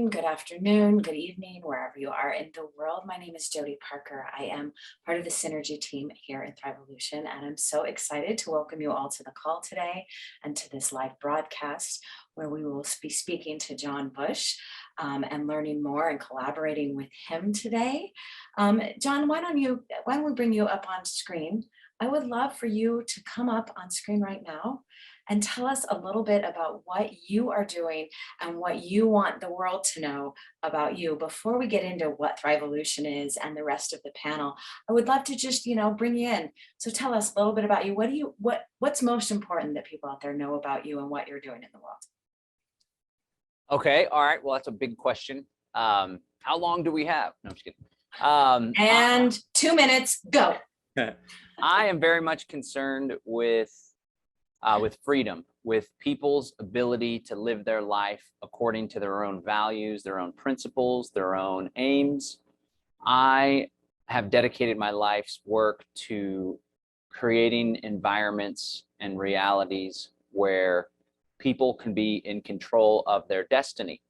morning, good afternoon, good evening, wherever you are in the world. My name is Jody Parker. I am part of the Synergy team here in ThrivEvolution, and I'm so excited to welcome you all to the call today and to this live broadcast where we will be speaking to John Bush and learning more and collaborating with him today. John, why don't we bring you up on screen? I would love for you to come up on screen right now and tell us a little bit about what you are doing and what you want the world to know about you before we get into what ThrivEvolution is and the rest of the panel. I would love to just, bring you in. So tell us a little bit about you. What's most important that people out there know about you and what you're doing in the world? Okay. All right. Well, that's a big question. How long do we have? No, I'm just kidding. And 2 minutes, go. I am very much concerned with freedom, with people's ability to live their life according to their own values, their own principles, their own aims. I have dedicated my life's work to creating environments and realities where people can be in control of their destiny,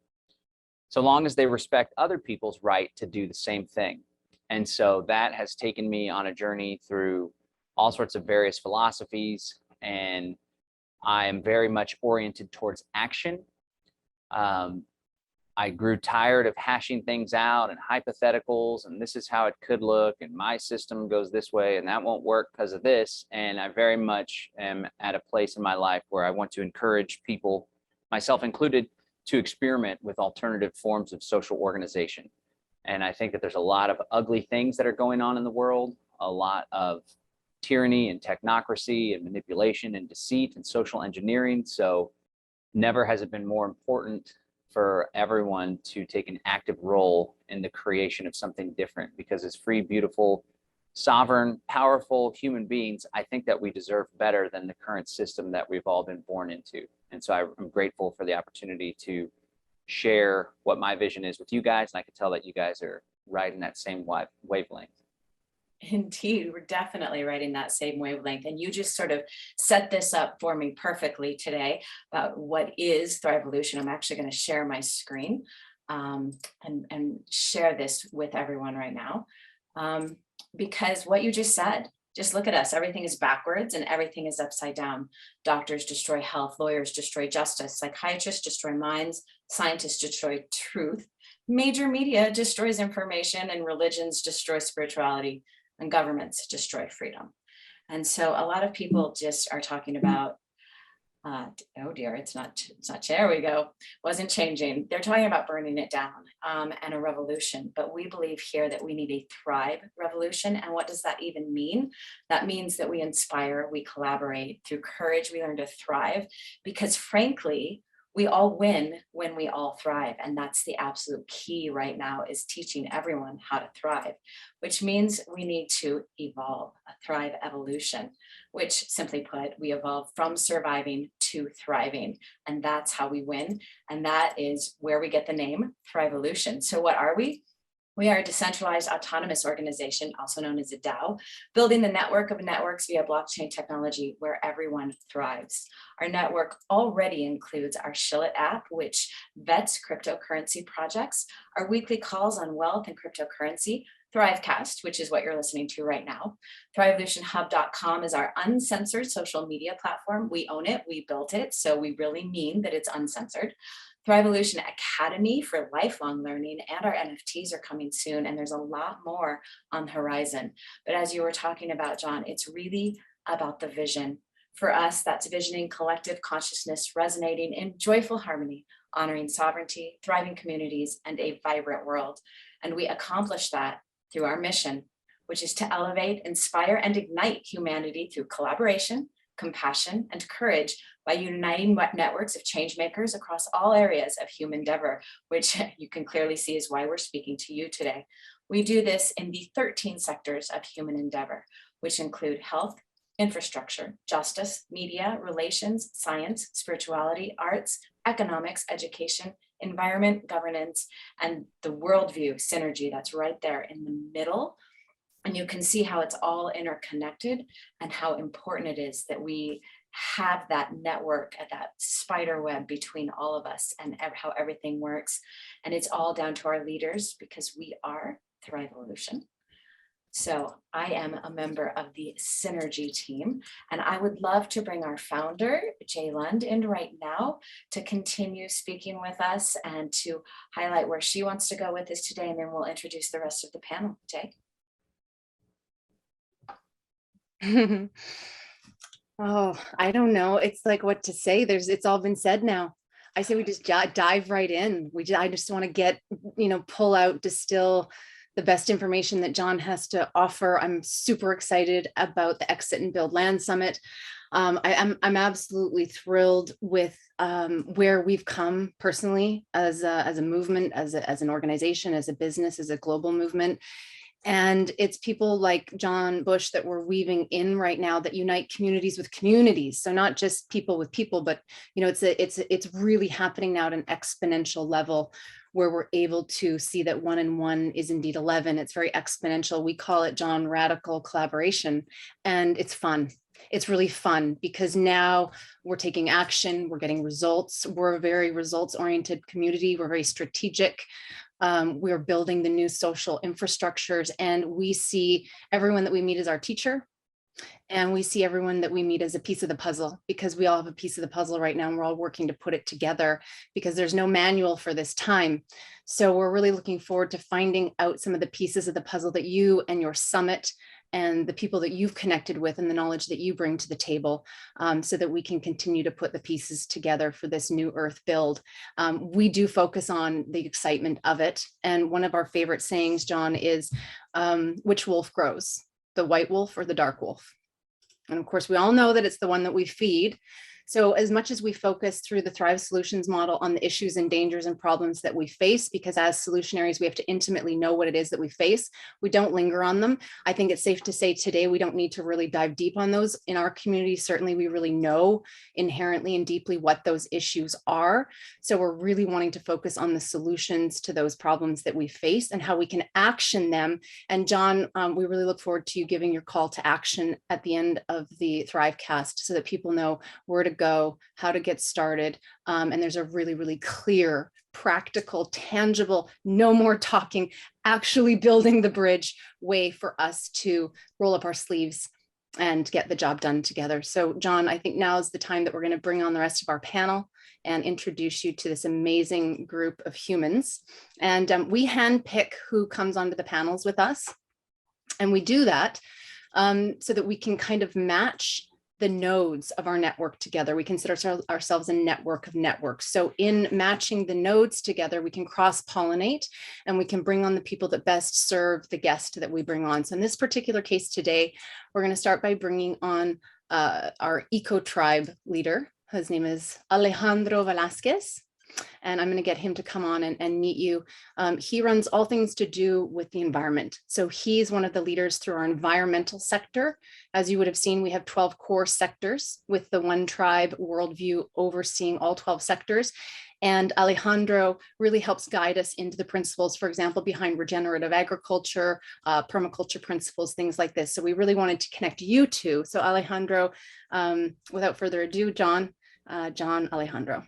so long as they respect other people's right to do the same thing. And so that has taken me on a journey through all sorts of various philosophies, and I am very much oriented towards action. I grew tired of hashing things out and hypotheticals, and this is how it could look, and my system goes this way, and that won't work because of this. And I very much am at a place in my life where I want to encourage people, myself included, to experiment with alternative forms of social organization. And I think that there's a lot of ugly things that are going on in the world, a lot of tyranny and technocracy and manipulation and deceit and social engineering. So never has it been more important for everyone to take an active role in the creation of something different, because as free, beautiful, sovereign, powerful human beings, I think that we deserve better than the current system that we've all been born into. And so I'm grateful for the opportunity to share what my vision is with you guys. And I can tell that you guys are right in that same wavelength. Indeed, we're definitely right in that same wavelength. And you just sort of set this up for me perfectly today about what is ThrivEvolution. I'm actually going to share my screen and share this with everyone right now. Because what you just said, just look at us. Everything is backwards and everything is upside down. Doctors destroy health, lawyers destroy justice, psychiatrists destroy minds, scientists destroy truth, major media destroys information, and religions destroy spirituality, and governments destroy freedom. And so a lot of people just are talking about, oh dear, it's not, there we go, wasn't changing. They're talking about burning it down and a revolution, but we believe here that we need a Thrive revolution. And what does that even mean? That means that we inspire, we collaborate, through courage, we learn to thrive, because frankly, we all win when we all thrive. And that's the absolute key right now, is teaching everyone how to thrive, which means we need to evolve, a Thrive evolution, which simply put, we evolve from surviving to thriving. And that's how we win. And that is where we get the name ThrivEvolution. So what are we? We are a decentralized autonomous organization, also known as a DAO, building the network of networks via blockchain technology where everyone thrives. Our network already includes our Shillit app, which vets cryptocurrency projects, our weekly calls on wealth and cryptocurrency, ThriveCast, which is what you're listening to right now. ThrivevolutionHub.com is our uncensored social media platform. We own it, we built it, so we really mean that it's uncensored. ThrivEvolution Academy for lifelong learning, and our NFTs are coming soon, and there's a lot more on the horizon. But as you were talking about, John, it's really about the vision. For us, that's visioning collective consciousness resonating in joyful harmony, honoring sovereignty, thriving communities, and a vibrant world. And we accomplish that through our mission, which is to elevate, inspire, and ignite humanity through collaboration, compassion, and courage by uniting networks of change makers across all areas of human endeavor, which you can clearly see is why we're speaking to you today. We do this in the 13 sectors of human endeavor, which include health, infrastructure, justice, media, relations, science, spirituality, arts, economics, education, environment, governance, and the worldview synergy that's right there in the middle. And you can see how it's all interconnected and how important it is that we have that network, that spider web between all of us and how everything works. And it's all down to our leaders, because we are ThrivEvolution. So I am a member of the Synergy team, and I would love to bring our founder, Jay Lund, in right now to continue speaking with us and to highlight where she wants to go with this today, and then we'll introduce the rest of the panel. Jay? Oh, I don't know. It's like what to say. It's all been said now. I say we just dive right in. I just want to get, pull out, distill the best information that John has to offer. I'm super excited about the Exit and Build Land Summit. I'm absolutely thrilled with where we've come personally as a movement, as an organization, as a business, as a global movement. And it's people like John Bush that we're weaving in right now that unite communities with communities. So not just people with people, but it's really happening now at an exponential level, where we're able to see that 1 and 1 is indeed 11. It's very exponential. We call it, John, radical collaboration, and it's fun. It's really fun because now we're taking action, we're getting results. We're a very results-oriented community. We're very strategic. We're building the new social infrastructures, and we see everyone that we meet as our teacher. And we see everyone that we meet as a piece of the puzzle, because we all have a piece of the puzzle right now, and we're all working to put it together, because there's no manual for this time. So we're really looking forward to finding out some of the pieces of the puzzle that you and your summit and the people that you've connected with and the knowledge that you bring to the table, so that we can continue to put the pieces together for this new earth build. We do focus on the excitement of it. And one of our favorite sayings, John, is which wolf grows, the white wolf or the dark wolf? And of course, we all know that it's the one that we feed. So as much as we focus through the Thrive Solutions model on the issues and dangers and problems that we face, because as solutionaries, we have to intimately know what it is that we face. We don't linger on them. I think it's safe to say today, we don't need to really dive deep on those. In our community, certainly we really know inherently and deeply what those issues are. So we're really wanting to focus on the solutions to those problems that we face and how we can action them. And John, we really look forward to you giving your call to action at the end of the ThriveCast, so that people know where to go, how to get started. And there's a really, really clear, practical, tangible, no more talking, actually building the bridge way for us to roll up our sleeves and get the job done together. So John, I think now is the time that we're going to bring on the rest of our panel and introduce you to this amazing group of humans. And we handpick who comes onto the panels with us. And we do that so that we can kind of match the nodes of our network together. We consider ourselves a network of networks. So in matching the nodes together, we can cross-pollinate and we can bring on the people that best serve the guest that we bring on. So in this particular case today, we're going to start by bringing on our Eco Tribe leader. His name is Alejandro Velasquez. And I'm going to get him to come on and meet you. He runs all things to do with the environment. So he's one of the leaders through our environmental sector. As you would have seen, we have 12 core sectors with the One Tribe worldview overseeing all 12 sectors. And Alejandro really helps guide us into the principles, for example, behind regenerative agriculture, permaculture principles, things like this. So we really wanted to connect you two. So Alejandro, without further ado, John Alejandro.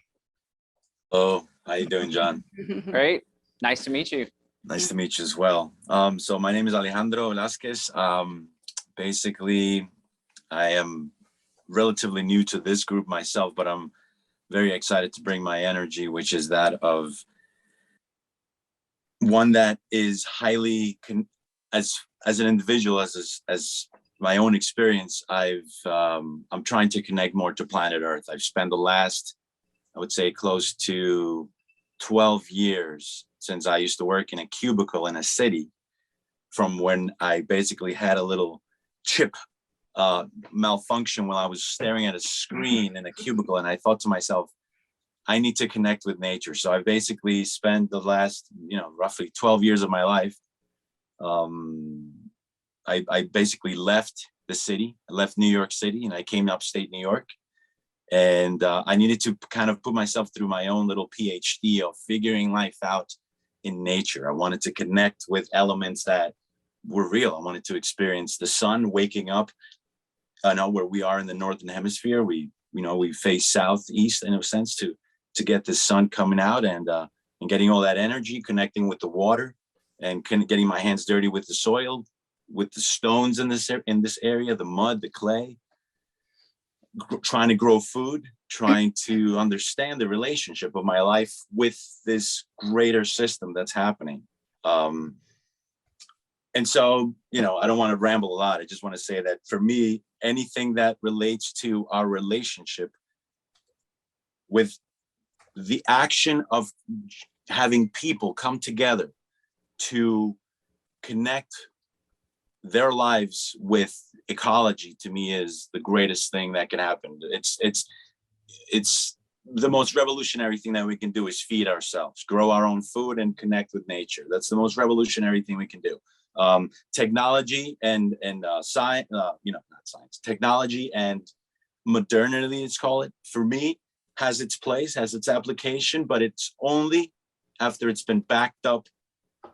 Hello, how you doing, John? Great. Nice to meet you. Nice to meet you as well. So my name is Alejandro Velasquez. Basically, I am relatively new to this group myself, but I'm very excited to bring my energy, which is that of one that is highly, as an individual, as my own experience, I'm trying to connect more to planet Earth. I've spent the last, I would say, close to 12 years since I used to work in a cubicle in a city, from when I basically had a little chip malfunction while I was staring at a screen in a cubicle. And I thought to myself, I need to connect with nature. So I basically spent the last, roughly 12 years of my life. I basically left the city. I left New York City and I came to upstate New York. And I needed to kind of put myself through my own little PhD of figuring life out in nature. I wanted to connect with elements that were real. I wanted to experience the sun waking up. I know where we are in the Northern Hemisphere, we we face southeast in a sense to get the sun coming out and getting all that energy, connecting with the water, and getting my hands dirty with the soil, with the stones in this area, the mud, the clay, trying to grow food, trying to understand the relationship of my life with this greater system that's happening. And so, I don't want to ramble a lot. I just want to say that for me, anything that relates to our relationship with the action of having people come together to connect their lives with ecology, to me, is the greatest thing that can happen. It's the most revolutionary thing that we can do is feed ourselves, grow our own food, and connect with nature. That's the most revolutionary thing we can do. Technology and science, not science, technology and modernity, let's call it, for me, has its place, has its application, but it's only after it's been backed up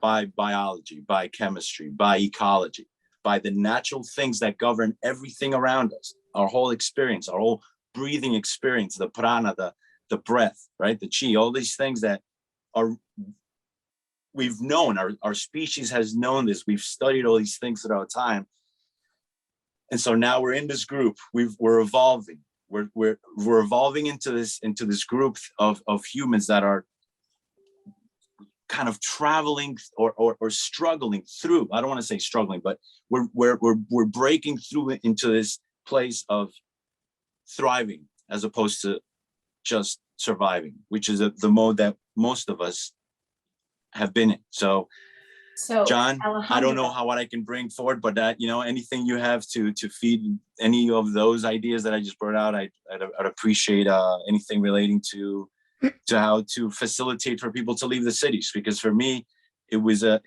by biology, by chemistry, by ecology, by the natural things that govern everything around us, our whole experience, our whole breathing experience, the prana, the breath, right? The chi, all these things that we've known, our species has known this. We've studied all these things throughout time. And so now we're in this group, we're evolving. We're evolving into this group of humans that are kind of traveling or struggling through. I don't want to say struggling, but we're breaking through into this place of thriving as opposed to just surviving, which is the mode that most of us have been in. So John, I don't know what I can bring forward, but that, anything you have to feed any of those ideas that I just brought out, I'd appreciate anything relating to how to facilitate for people to leave the cities. Because for me, it was a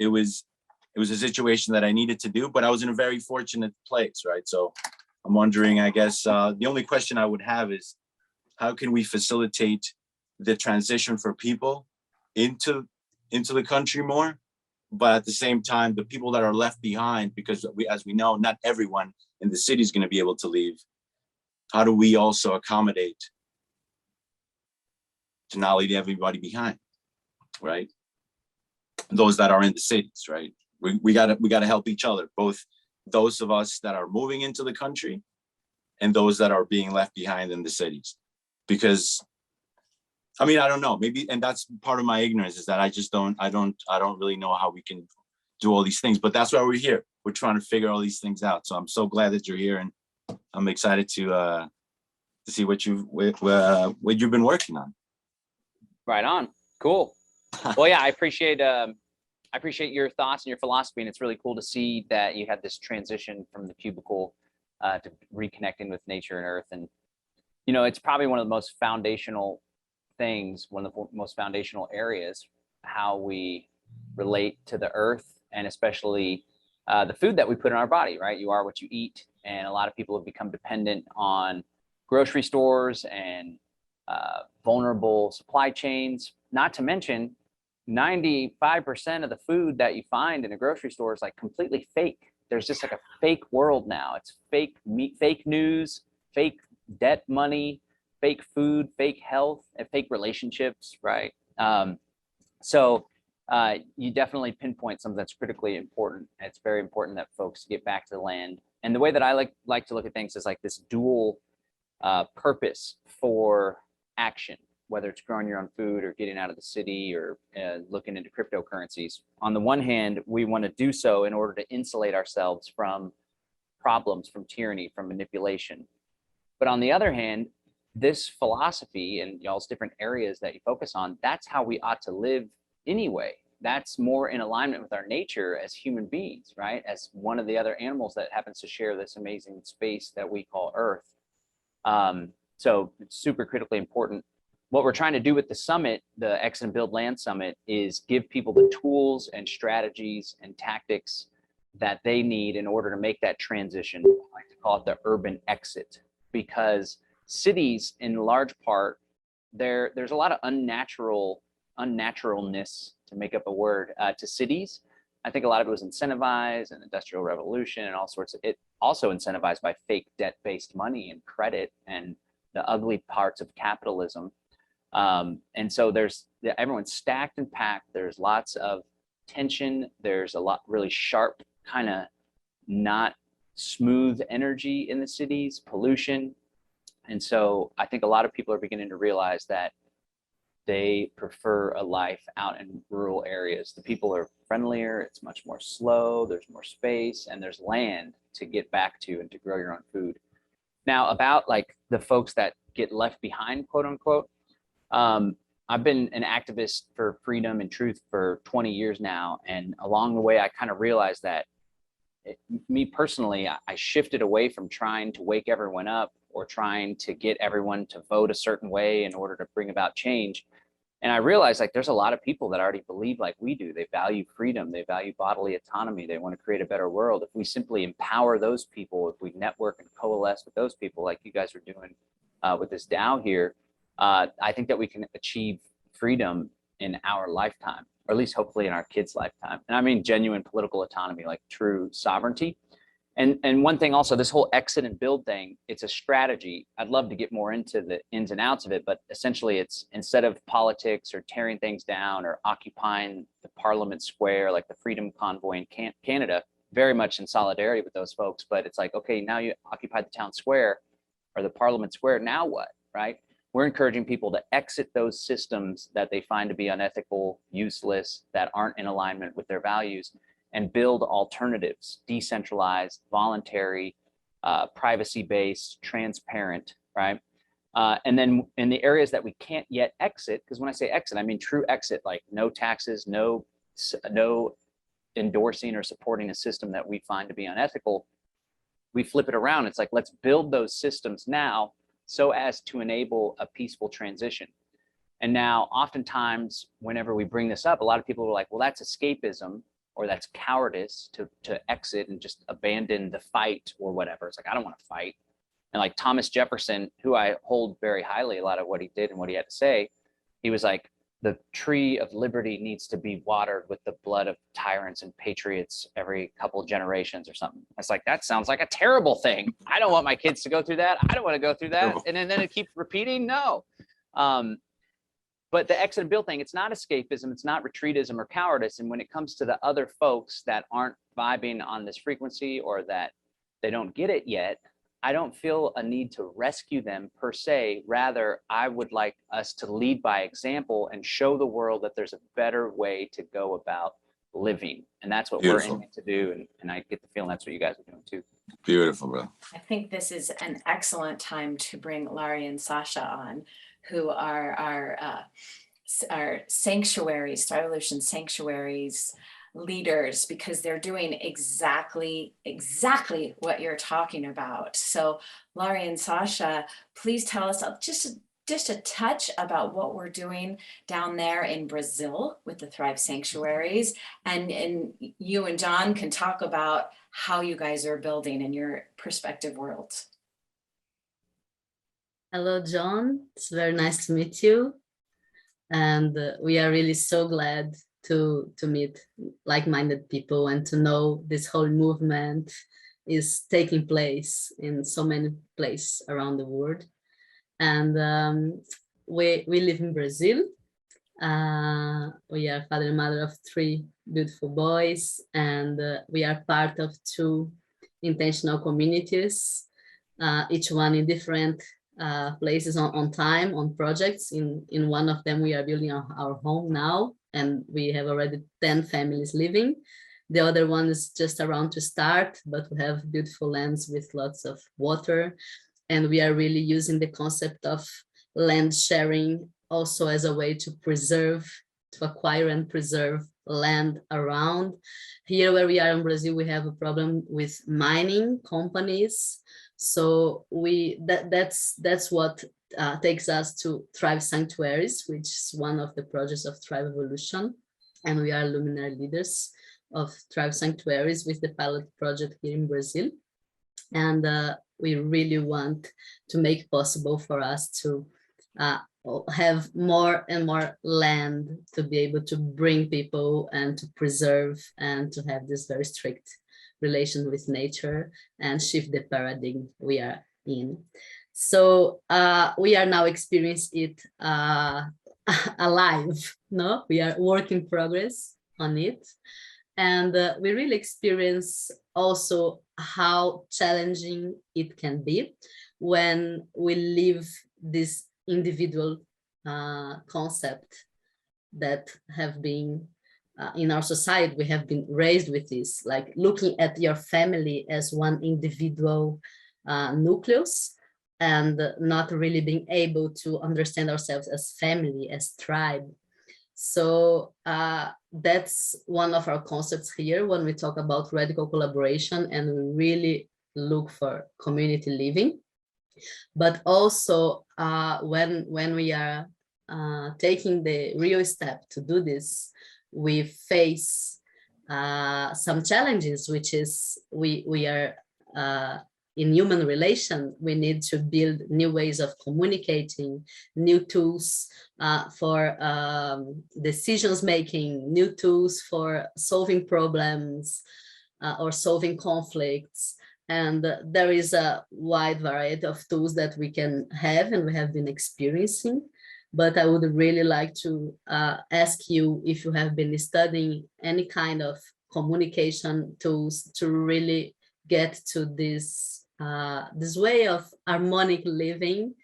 situation that I needed to do, but I was in a very fortunate place, right? So I'm wondering, I guess, the only question I would have is, how can we facilitate the transition for people into the country more? But at the same time, the people that are left behind, because as we know, not everyone in the city is going to be able to leave. How do we also accommodate to not leave everybody behind, right? Those that are in the cities, right? We gotta help each other, both those of us that are moving into the country and those that are being left behind in the cities. Because I don't know, maybe, and that's part of my ignorance, is that I don't really know how we can do all these things, but that's why we're here. We're trying to figure all these things out. So I'm so glad that you're here, and I'm excited to see what you've been working on. Right on. Cool. Well, yeah, I appreciate your thoughts and your philosophy, and it's really cool to see that you had this transition from the cubicle to reconnecting with nature and earth. And it's probably one of the most foundational things, one of the most foundational areas, how we relate to the earth, and especially the food that we put in our body, right? You are what you eat. And a lot of people have become dependent on grocery stores and vulnerable supply chains, not to mention 95% of the food that you find in a grocery store is like completely fake. There's just like a fake world now. It's fake meat, fake news, fake debt money, fake food, fake health, and fake relationships, right? So you definitely pinpoint something that's critically important. It's very important that folks get back to the land. And the way that I like to look at things is like this dual purpose for action, whether it's growing your own food or getting out of the city or looking into cryptocurrencies. On the one hand, we want to do so in order to insulate ourselves from problems, from tyranny, from manipulation. But on the other hand, this philosophy and y'all's different areas that you focus on, that's how we ought to live anyway. That's more in alignment with our nature as human beings, right? As one of the other animals that happens to share this amazing space that we call Earth. So it's super critically important. What we're trying to do with the summit, the Exit and Build Land Summit, is give people the tools and strategies and tactics that they need in order to make that transition. I like to call it the urban exit, because cities, in large part, there's a lot of unnaturalness, to make up a word, to cities. I think a lot of it was incentivized and Industrial Revolution and all sorts of it, also incentivized by fake debt-based money and credit and the ugly parts of capitalism. And so everyone's stacked and packed. There's lots of tension. There's a lot really sharp, kind of not smooth energy in the cities, pollution. And so I think a lot of people are beginning to realize that they prefer a life out in rural areas. The people are friendlier, it's much more slow, there's more space, and there's land to get back to and to grow your own food. Now, about like the folks that get left behind, quote unquote, I've been an activist for freedom and truth for 20 years now. And along the way, I kind of realized that me personally, I shifted away from trying to wake everyone up or trying to get everyone to vote a certain way in order to bring about change. And I realized like there's a lot of people that already believe like we do. They value freedom, they value bodily autonomy, they want to create a better world. If we simply empower those people, if we network and coalesce with those people like you guys are doing with this DAO here, I think that we can achieve freedom in our lifetime, or at least hopefully in our kids' lifetime. And I mean genuine political autonomy, like true sovereignty. And one thing also, this whole exit and build thing, it's a strategy. I'd love to get more into the ins and outs of it, but essentially it's instead of politics or tearing things down or occupying the Parliament Square, like the Freedom Convoy in Canada, very much in solidarity with those folks. But it's like, okay, now you occupied the town square or the Parliament Square, now what, right? We're encouraging people to exit those systems that they find to be unethical, useless, that aren't in alignment with their values, and build alternatives, decentralized, voluntary, privacy-based, transparent, right? And then in the areas that we can't yet exit, because when I say exit, I mean true exit, like no taxes, no endorsing or supporting a system that we find to be unethical, we flip it around. It's like, let's build those systems now so as to enable a peaceful transition. And now oftentimes, whenever we bring this up, a lot of people are like, well, that's escapism, or that's cowardice to exit and just abandon the fight or whatever. It's like, I don't want to fight. And like Thomas Jefferson, who I hold very highly, a lot of what he did and what he had to say, he was like, the tree of liberty needs to be watered with the blood of tyrants and patriots every couple of generations or something. It's like, that sounds like a terrible thing. I don't want my kids to go through that. I don't want to go through that. And then it keeps repeating, no. But the exit and build thing, it's not escapism, it's not retreatism or cowardice. And when it comes to the other folks that aren't vibing on this frequency or that they don't get it yet, I don't feel a need to rescue them per se. Rather, I would like us to lead by example and show the world that there's a better way to go about living. And that's what we're aiming to do. And I get the feeling that's what you guys are doing too. Beautiful, bro. I think this is an excellent time to bring Laurie and Sasha on, who are our sanctuaries, ThrivEvolution sanctuaries leaders, because they're doing exactly what you're talking about. So Laurie and Sasha, please tell us just a touch about what we're doing down there in Brazil with the Thrive Sanctuaries. And you and John can talk about how you guys are building in your perspective worlds. Hello, John. It's very nice to meet you. And we are really so glad to meet like-minded people and to know this whole movement is taking place in so many places around the world. And we live in Brazil. We are father and mother of 3 beautiful boys, and we are part of 2 intentional communities, each one in different places on time, on projects. In one of them, we are building our home now, and we have already 10 families living. The other one is just around to start, but we have beautiful lands with lots of water. And we are really using the concept of land sharing also as a way to preserve, to acquire and preserve land around. Here where we are in Brazil, we have a problem with mining companies. So that's what takes us to Thrive Sanctuaries, which is one of the projects of ThrivEvolution. And we are luminary leaders of Thrive Sanctuaries with the pilot project here in Brazil. And we really want to make possible for us to have more and more land to be able to bring people and to preserve and to have this very strict relation with nature and shift the paradigm we are in. So we are now experiencing it alive. No, we are work in progress on it. And we really experience also how challenging it can be when we live this individual concept that have been in our society. We have been raised with this, like looking at your family as one individual nucleus, and not really being able to understand ourselves as family, as tribe. So that's one of our concepts here when we talk about radical collaboration, and we really look for community living. But also when we are taking the real step to do this, we face some challenges, which is we are in human relation. We need to build new ways of communicating, new tools for decisions making, new tools for solving problems or solving conflicts. And there is a wide variety of tools that we can have and we have been experiencing. But I would really like to ask you if you have been studying any kind of communication tools to really get to this this way of harmonic living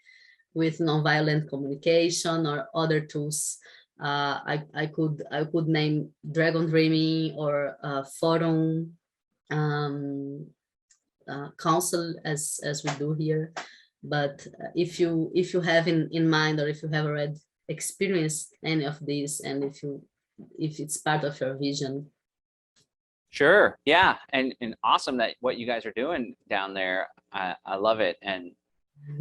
with nonviolent communication or other tools. I could name Dragon Dreaming or Forum Council as we do here. But if you have in mind, or if you have already experienced any of these, and if it's part of your vision. Sure. Yeah. And awesome that what you guys are doing down there. I love it. And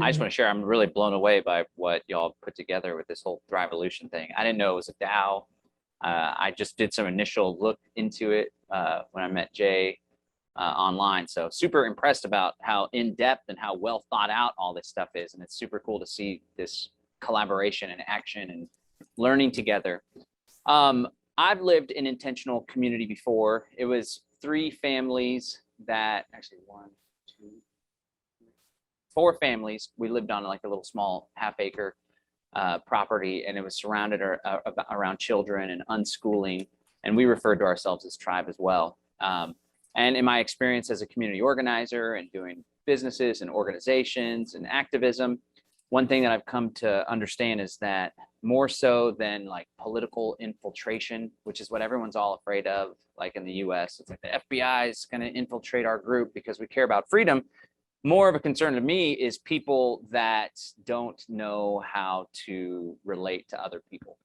I just want to share, I'm really blown away by what y'all put together with this whole ThrivEvolution thing. I didn't know it was a DAO. I just did some initial look into it when I met Jay online. So super impressed about how in-depth and how well thought out all this stuff is. And it's super cool to see this collaboration and action and learning together. I've lived in intentional community before. It was 3 families that actually 4 families. We lived on like a little small half-acre property, and it was surrounded around children and unschooling. And we referred to ourselves as tribe as well. And in my experience as a community organizer and doing businesses and organizations and activism, one thing that I've come to understand is that more so than like political infiltration, which is what everyone's all afraid of, like in the US, it's like the FBI is going to infiltrate our group because we care about freedom. More of a concern to me is people that don't know how to relate to other people.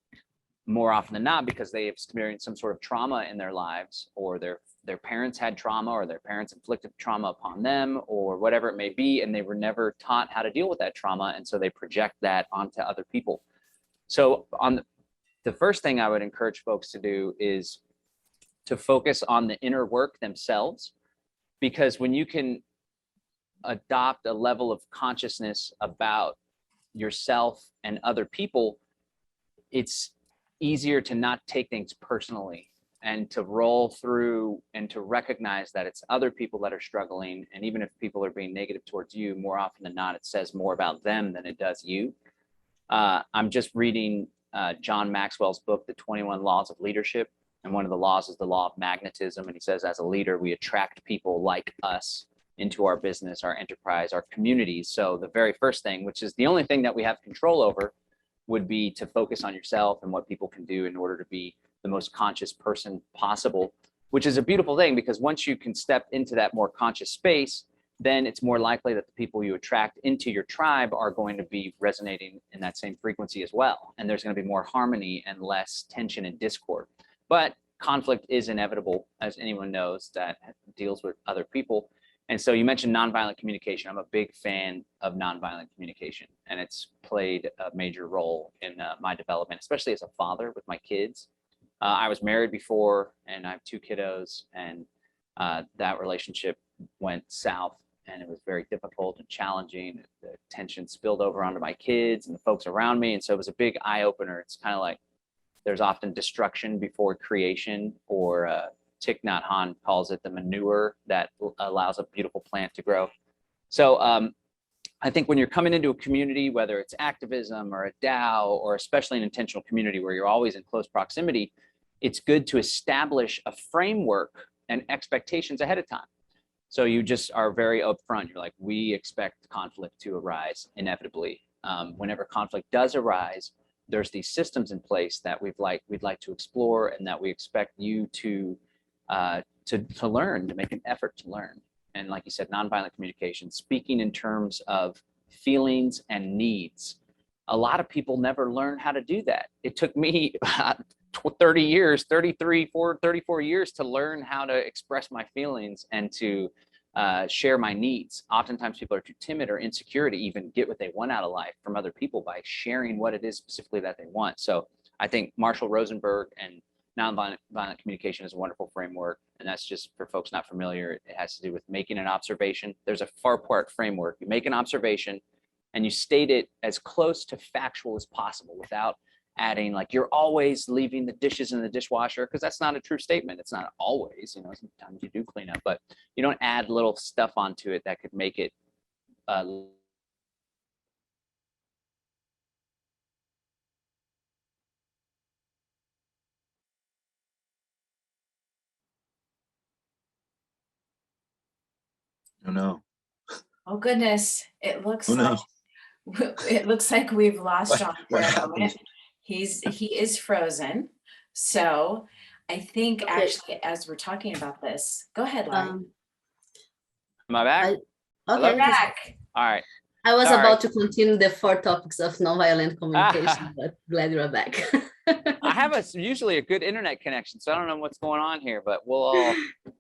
More often than not, because they have experienced some sort of trauma in their lives, or their parents had trauma, or their parents inflicted trauma upon them, or whatever it may be, and they were never taught how to deal with that trauma, and so they project that onto other people. So on the first thing I would encourage folks to do is to focus on the inner work themselves, because when you can adopt a level of consciousness about yourself and other people, it's easier to not take things personally and to roll through and to recognize that it's other people that are struggling. And even if people are being negative towards you, more often than not, it says more about them than it does you. I'm just reading John Maxwell's book, The 21 Laws of Leadership. And one of the laws is the law of magnetism. And he says, as a leader, we attract people like us into our business, our enterprise, our communities. So the very first thing, which is the only thing that we have control over, would be to focus on yourself and what people can do in order to be the most conscious person possible, which is a beautiful thing, because once you can step into that more conscious space, then it's more likely that the people you attract into your tribe are going to be resonating in that same frequency as well. And there's going to be more harmony and less tension and discord. But conflict is inevitable, as anyone knows that deals with other people. And so you mentioned nonviolent communication. I'm a big fan of nonviolent communication, and it's played a major role in my development, especially as a father with my kids. I was married before, and I have 2 kiddos, and that relationship went south, and it was very difficult and challenging. The tension spilled over onto my kids and the folks around me, and so it was a big eye opener. It's kind of like there's often destruction before creation, or Thich Nhat Hanh calls it the manure that allows a beautiful plant to grow. So I think when you're coming into a community, whether it's activism or a DAO, or especially an intentional community where you're always in close proximity, it's good to establish a framework and expectations ahead of time. So you just are very upfront. You're like, we expect conflict to arise inevitably. Whenever conflict does arise, there's these systems in place that we'd like to explore, and that we expect you to learn, to make an effort to learn. And like you said, nonviolent communication, speaking in terms of feelings and needs. A lot of people never learn how to do that. It took me 34 years to learn how to express my feelings and to share my needs. Oftentimes people are too timid or insecure to even get what they want out of life from other people by sharing what it is specifically that they want. So I think Marshall Rosenberg and nonviolent communication is a wonderful framework. And that's just for folks not familiar. It has to do with making an observation. There's a four-part framework. You make an observation and you state it as close to factual as possible without adding like you're always leaving the dishes in the dishwasher, because that's not a true statement. It's not always, you know, sometimes you do clean up, but you don't add little stuff onto it that could make it Oh no. Oh goodness, it looks Oh like no. it looks like we've lost What- John for what a happened? moment. He is frozen. So I think Okay. actually as we're talking about this, go ahead, Larry. am I back? I- Hello? Okay. Back. All right. I was Sorry. about to continue the 4 topics of nonviolent communication, but glad you're back. I have usually a good internet connection, so I don't know what's going on here, but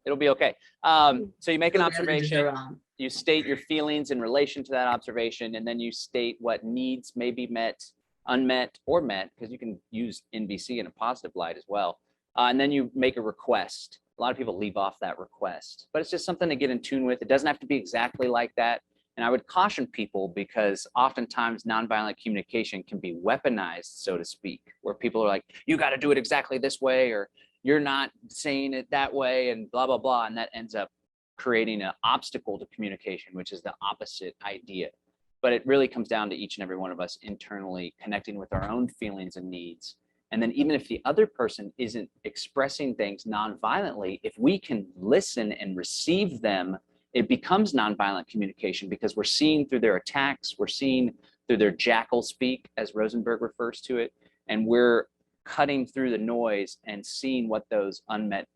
it'll be okay. So you make an Good energies observation, around. you state your feelings in relation to that observation, and then you state what needs may be met, unmet, or met, because you can use NVC in a positive light as well. And then you make a request. A lot of people leave off that request, but it's just something to get in tune with. It doesn't have to be exactly like that. And I would caution people, because oftentimes nonviolent communication can be weaponized, so to speak, where people are like, you got to do it exactly this way, or you're not saying it that way, and blah, blah, blah. And that ends up creating an obstacle to communication, which is the opposite idea. But it really comes down to each and every one of us internally connecting with our own feelings and needs. And then even if the other person isn't expressing things nonviolently, if we can listen and receive them, it becomes nonviolent communication, because we're seeing through their attacks, we're seeing through their jackal speak, as Rosenberg refers to it, and we're cutting through the noise and seeing what those unmet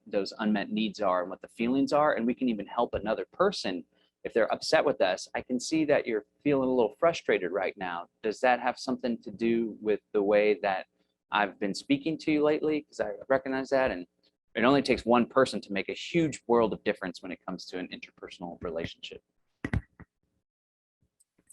needs are and what the feelings are. And we can even help another person if they're upset with us. I can see that you're feeling a little frustrated right now. Does that have something to do with the way that I've been speaking to you lately? Because I recognize that, and it only takes one person to make a huge world of difference when it comes to an interpersonal relationship.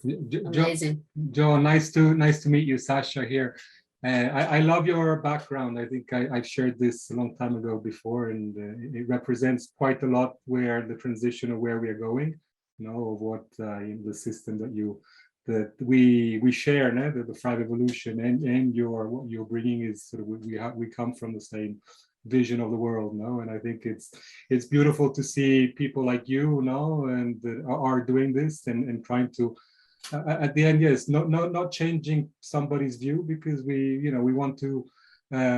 Amazing. Joe, nice to meet you. Sasha here. I love your background. I think I've shared this a long time ago before, and it represents quite a lot where the transition of where we are going, you know, of what the system that we share, no? The ThrivEvolution and what you're bringing is sort of we come from the same vision of the world, no? And I think it's beautiful to see people like you, no, and that are doing this and trying to at the end, yes, not changing somebody's view, because we want to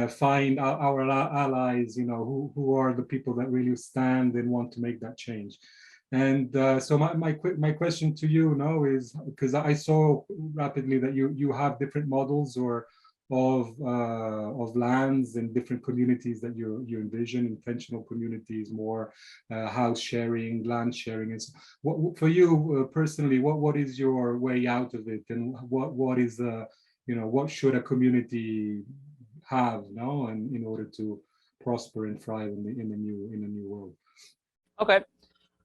find our allies, you know, who are the people that really stand and want to make that change. And so my question to you now is, because I saw rapidly that you have different models of lands and different communities that you envision, intentional communities, more house sharing, land sharing. And so what for you personally, what is your way out of it, and what is what should a community have now, and in order to prosper and thrive in the new world? Okay.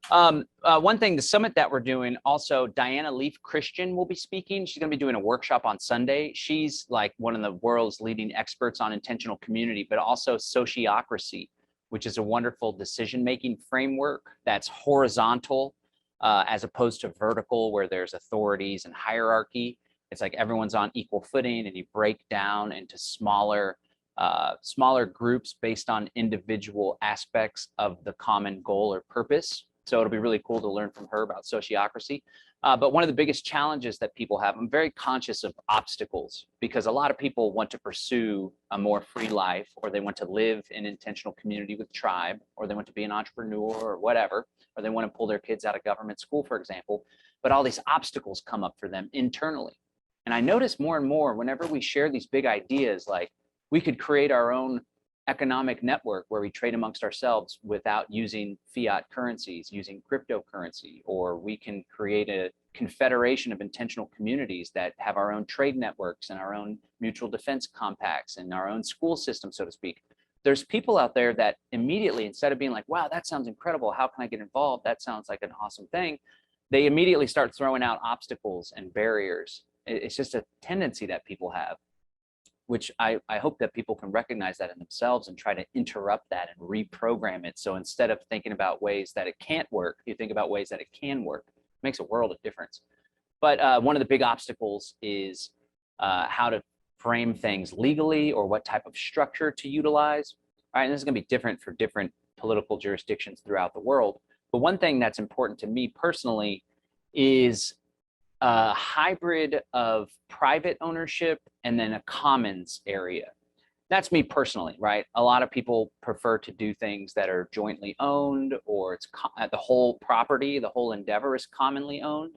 One thing, the summit that we're doing, also Diana Leaf Christian will be speaking. She's going to be doing a workshop on Sunday. She's like one of the world's leading experts on intentional community, but also sociocracy, which is a wonderful decision-making framework that's horizontal as opposed to vertical, where there's authorities and hierarchy. It's like everyone's on equal footing, and you break down into smaller groups based on individual aspects of the common goal or purpose. So it'll be really cool to learn from her about sociocracy. But one of the biggest challenges that people have, I'm very conscious of obstacles, because a lot of people want to pursue a more free life, or they want to live in intentional community with tribe, or they want to be an entrepreneur or whatever, or they want to pull their kids out of government school, for example. But all these obstacles come up for them internally. And I notice more and more whenever we share these big ideas, like we could create our own economic network where we trade amongst ourselves without using fiat currencies, using cryptocurrency, or we can create a confederation of intentional communities that have our own trade networks and our own mutual defense compacts and our own school system, so to speak. There's people out there that immediately, instead of being like, wow, that sounds incredible, how can I get involved? That sounds like an awesome thing. They immediately start throwing out obstacles and barriers. It's just a tendency that people have, which I hope that people can recognize that in themselves and try to interrupt that and reprogram it. So instead of thinking about ways that it can't work, you think about ways that it can work. It makes a world of difference. But one of the big obstacles is how to frame things legally, or what type of structure to utilize. All right, and this is going to be different for different political jurisdictions throughout the world. But one thing that's important to me personally is a hybrid of private ownership and then a commons area. That's me personally, right? A lot of people prefer to do things that are jointly owned, or it's the whole property, the whole endeavor is commonly owned.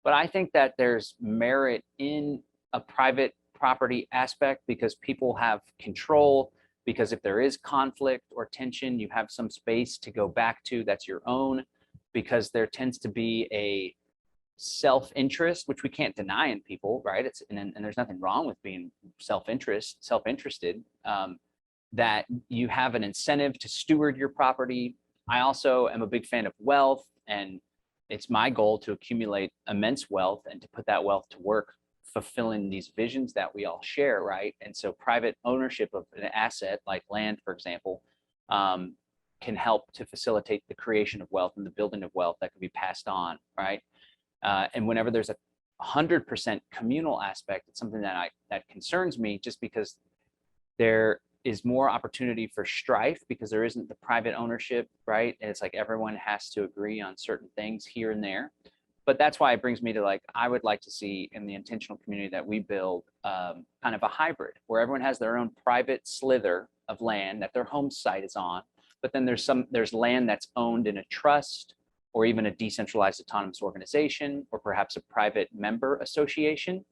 But I think that there's merit in a private property aspect, because people have control, because if there is conflict or tension, you have some space to go back to that's your own, because there tends to be a self-interest, which we can't deny in people, right? And there's nothing wrong with being self-interested, that you have an incentive to steward your property. I also am a big fan of wealth, and it's my goal to accumulate immense wealth and to put that wealth to work fulfilling these visions that we all share, right? And so private ownership of an asset like land, for example, can help to facilitate the creation of wealth and the building of wealth that can be passed on, right? And whenever there's a 100% communal aspect, it's something that concerns me, just because there is more opportunity for strife because there isn't the private ownership, right? And it's like everyone has to agree on certain things here and there. But that's why it brings me to, like, I would like to see in the intentional community that we build kind of a hybrid where everyone has their own private slither of land that their home site is on. But then there's land that's owned in a trust, or even a decentralized autonomous organization, or perhaps a private member association.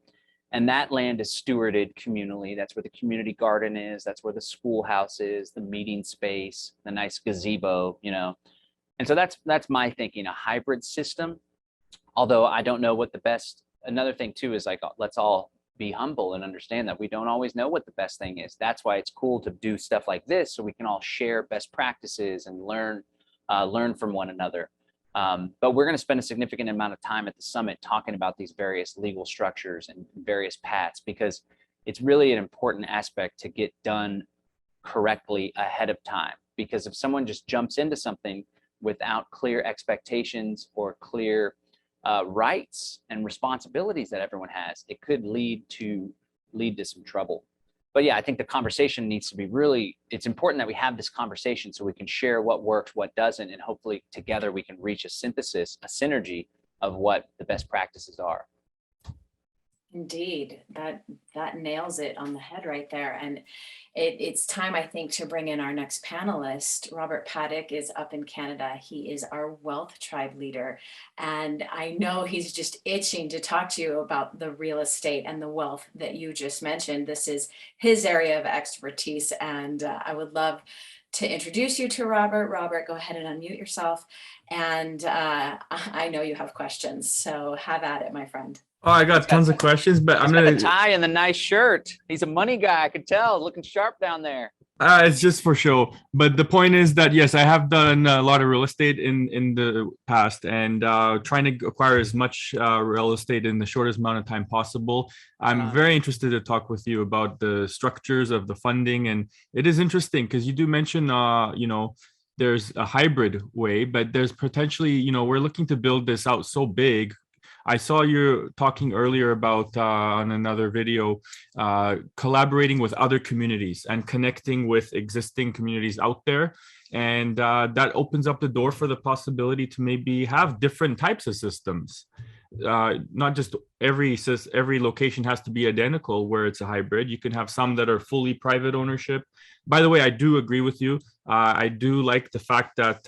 And that land is stewarded communally. That's where the community garden is. That's where the schoolhouse is, the meeting space, the nice gazebo, you know. And so that's my thinking, a hybrid system. Although I don't know what the best, another thing too is, like, let's all be humble and understand that we don't always know what the best thing is. That's why it's cool to do stuff like this, so we can all share best practices and learn from one another. But we're going to spend a significant amount of time at the summit talking about these various legal structures and various paths, because it's really an important aspect to get done correctly ahead of time. Because if someone just jumps into something without clear expectations or clear rights and responsibilities that everyone has, it could lead to some trouble. But yeah, I think the conversation needs to be it's important that we have this conversation so we can share what works, what doesn't, and hopefully together we can reach a synthesis, a synergy of what the best practices are. Indeed, that nails it on the head right there. And it's time, I think, to bring in our next panelist. Robert Paddock is up in Canada. He is our wealth tribe leader. And I know he's just itching to talk to you about the real estate and the wealth that you just mentioned. This is his area of expertise. And I would love to introduce you to Robert. Robert, go ahead and unmute yourself. And I know you have questions, so have at it, my friend. Oh, I got tons of questions, but I'm Got gonna. the tie and the nice shirt. He's a money guy. I could tell. Looking sharp down there. It's just for show. But the point is that yes, I have done a lot of real estate in the past, and trying to acquire as much real estate in the shortest amount of time possible. I'm very interested to talk with you about the structures of the funding, and it is interesting because you do mention, there's a hybrid way, but there's potentially, we're looking to build this out so big. I saw you talking earlier about on another video, collaborating with other communities and connecting with existing communities out there. And that opens up the door for the possibility to maybe have different types of systems. not just every location has to be identical where it's a hybrid. You can have some that are fully private ownership. By the way, I do agree with you. I do like the fact that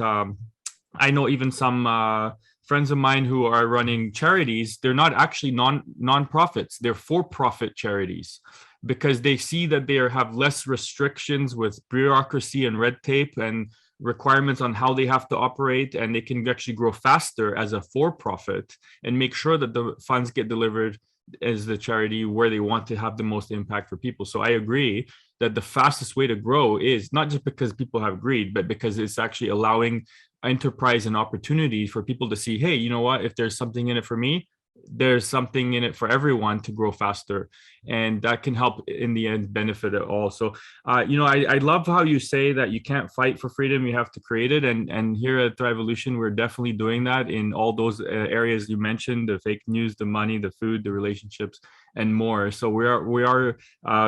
I know even some friends of mine who are running charities, they're not actually non-profits, they're for-profit charities, because they see that they have less restrictions with bureaucracy and red tape and requirements on how they have to operate, and they can actually grow faster as a for-profit and make sure that the funds get delivered as the charity where they want to have the most impact for people. So I agree that the fastest way to grow is not just because people have greed, but because it's actually allowing enterprise and opportunity for people to see, hey, you know what, if there's something in it for me, there's something in it for everyone to grow faster, and that can help in the end benefit it all. So I love how you say that you can't fight for freedom, you have to create it, and here at ThrivEvolution we're definitely doing that in all those areas you mentioned: the fake news, the money, the food, the relationships, and more. So we are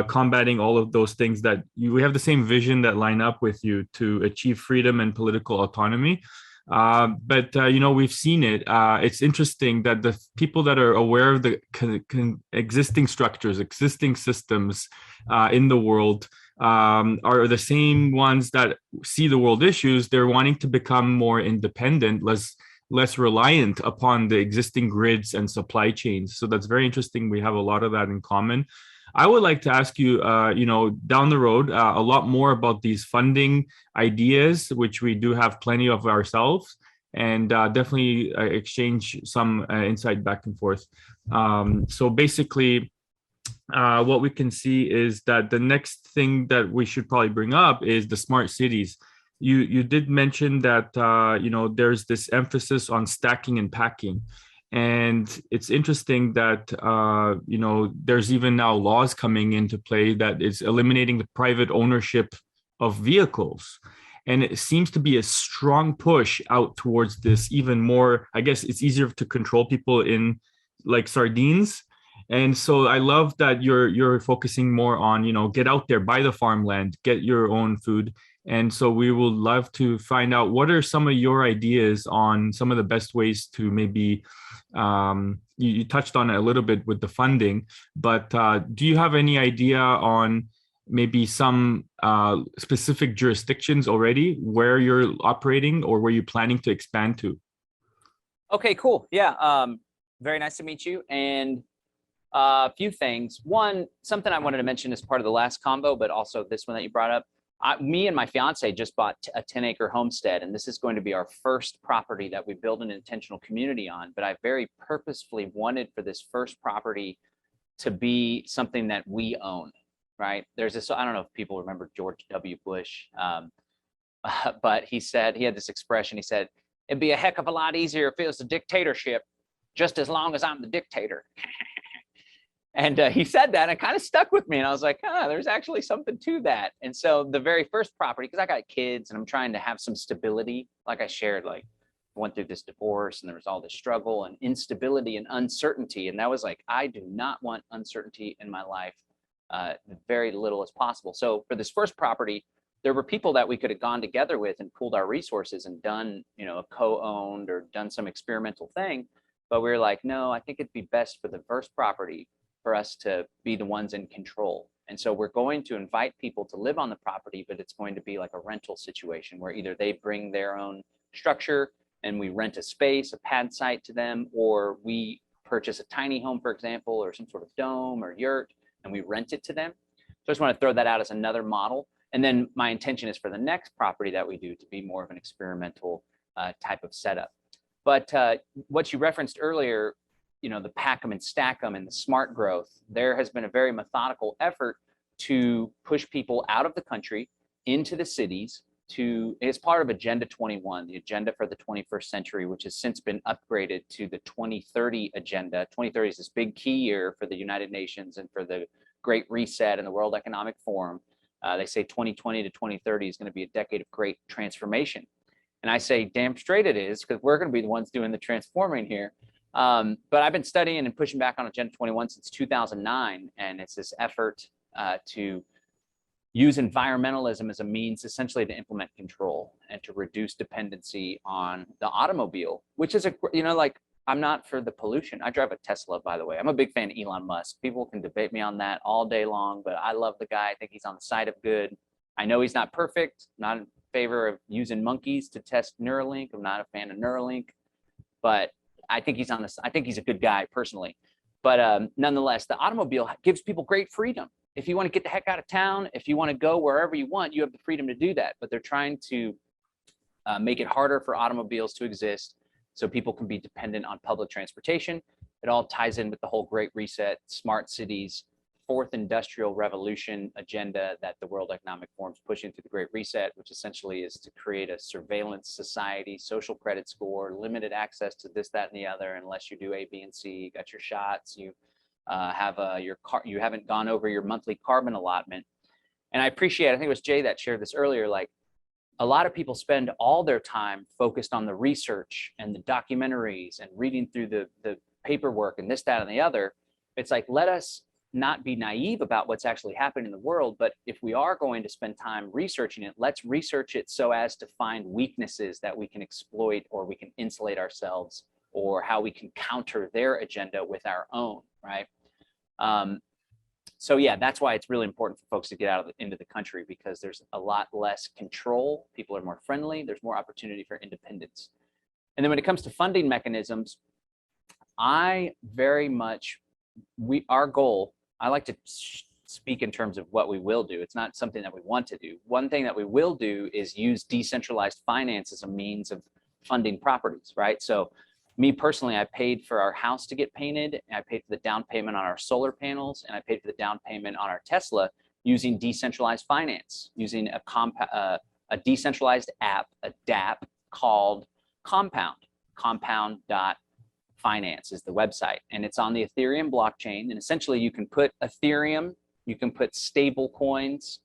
combating all of those things that we have the same vision that line up with you to achieve freedom and political autonomy. But we've seen it. It's interesting that the people that are aware of the existing structures, existing systems in the world are the same ones that see the world issues. They're wanting to become more independent, less reliant upon the existing grids and supply chains. So that's very interesting. We have a lot of that in common. I would like to ask you, down the road, a lot more about these funding ideas, which we do have plenty of ourselves, and definitely exchange some insight back and forth. So basically, what we can see is that the next thing that we should probably bring up is the smart cities. You did mention that there's this emphasis on stacking and packing. And it's interesting that, there's even now laws coming into play that is eliminating the private ownership of vehicles. And it seems to be a strong push out towards this even more. I guess it's easier to control people in like sardines. And so I love that you're focusing more on, get out there, buy the farmland, get your own food. And so we would love to find out what are some of your ideas on some of the best ways to maybe, you touched on it a little bit with the funding, but do you have any idea on maybe some specific jurisdictions already where you're operating or where you're planning to expand to? Okay, cool. Yeah, very nice to meet you. And a few things. One, something I wanted to mention as part of the last combo, but also this one that you brought up. Me and my fiance just bought a 10-acre homestead, and this is going to be our first property that we build an intentional community on. But I very purposefully wanted for this first property to be something that we own, right? There's this, I don't know if people remember George W. Bush, but he had this expression. He said, it'd be a heck of a lot easier if it was a dictatorship, just as long as I'm the dictator. And he said that, and it kind of stuck with me. And I was like, there's actually something to that. And so the very first property, because I got kids and I'm trying to have some stability, like I shared, like I went through this divorce and there was all this struggle and instability and uncertainty. And that was like, I do not want uncertainty in my life, very little as possible. So for this first property, there were people that we could have gone together with and pooled our resources and done, a co-owned or done some experimental thing. But we were like, no, I think it'd be best for the first property for us to be the ones in control. And so we're going to invite people to live on the property, but it's going to be like a rental situation where either they bring their own structure and we rent a space, a pad site to them, or we purchase a tiny home, for example, or some sort of dome or yurt, and we rent it to them. So I just want to throw that out as another model. And then my intention is for the next property that we do to be more of an experimental type of setup. But what you referenced earlier, the pack them and stack them and the smart growth, there has been a very methodical effort to push people out of the country into the cities as part of Agenda 21, the agenda for the 21st century, which has since been upgraded to the 2030 agenda. 2030 is this big key year for the United Nations and for the Great Reset and the World Economic Forum. They say 2020 to 2030 is going to be a decade of great transformation. And I say, damn straight it is, because we're going to be the ones doing the transforming here. But I've been studying and pushing back on Agenda 21 since 2009, and it's this effort to use environmentalism as a means essentially to implement control and to reduce dependency on the automobile, which is I'm not for the pollution. I drive a Tesla, by the way. I'm a big fan of Elon Musk. People can debate me on that all day long, but I love the guy. I think he's on the side of good. I know he's not perfect, not in favor of using monkeys to test Neuralink. I'm not a fan of Neuralink, but I think he's a good guy personally. But nonetheless, the automobile gives people great freedom. If you want to get the heck out of town, if you want to go wherever you want, you have the freedom to do that. But they're trying to make it harder for automobiles to exist so people can be dependent on public transportation. It all ties in with the whole Great Reset, smart cities, fourth industrial revolution agenda that the World Economic Forum is pushing through the Great Reset, which essentially is to create a surveillance society, social credit score, limited access to this, that, and the other, unless you do A, B, and C, you got your shots, you you haven't gone over your monthly carbon allotment. And I think it was Jay that shared this earlier, like a lot of people spend all their time focused on the research and the documentaries and reading through the paperwork and this, that, and the other. It's like, let us not be naive about what's actually happening in the world, but if we are going to spend time researching it, let's research it so as to find weaknesses that we can exploit, or we can insulate ourselves, or how we can counter their agenda with our own, right? So yeah, that's why it's really important for folks to get out into the country, because there's a lot less control. People are more friendly. There's more opportunity for independence. And then when it comes to funding mechanisms, our goal, I like to speak in terms of what we will do. It's not something that we want to do. One thing that we will do is use decentralized finance as a means of funding properties, right? So me personally, I paid for our house to get painted, and I paid for the down payment on our solar panels, and I paid for the down payment on our Tesla using decentralized finance, using a decentralized app, a DApp called Compound. Compound.finance is the website, and it's on the Ethereum blockchain. And essentially you can put Ethereum, you can put stable coins,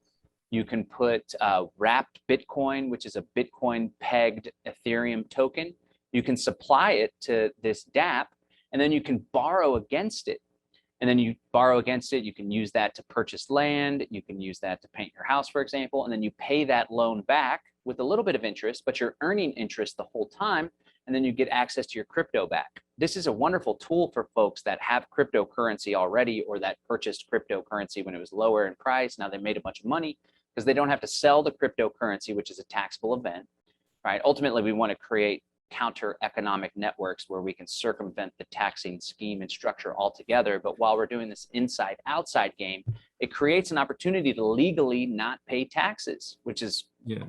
you can put wrapped Bitcoin, which is a Bitcoin pegged Ethereum token. You can supply it to this DApp, and then you can borrow against it. And then you borrow against it, you can use that to purchase land, you can use that to paint your house, for example, and then you pay that loan back with a little bit of interest, but you're earning interest the whole time, and then you get access to your crypto back. This is a wonderful tool for folks that have cryptocurrency already, or that purchased cryptocurrency when it was lower in price. Now they made a bunch of money because they don't have to sell the cryptocurrency, which is a taxable event, right? Ultimately, we want to create counter economic networks where we can circumvent the taxing scheme and structure altogether. But while we're doing this inside outside game, it creates an opportunity to legally not pay taxes, which is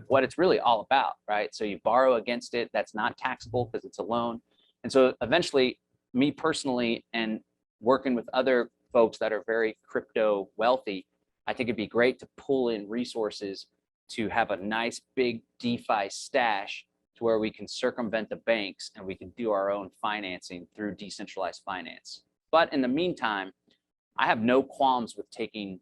what it's really all about, right? So you borrow against it, that's not taxable because it's a loan. And so eventually, me personally, and working with other folks that are very crypto wealthy, I think it'd be great to pull in resources to have a nice big DeFi stash to where we can circumvent the banks and we can do our own financing through decentralized finance. But in the meantime, I have no qualms with taking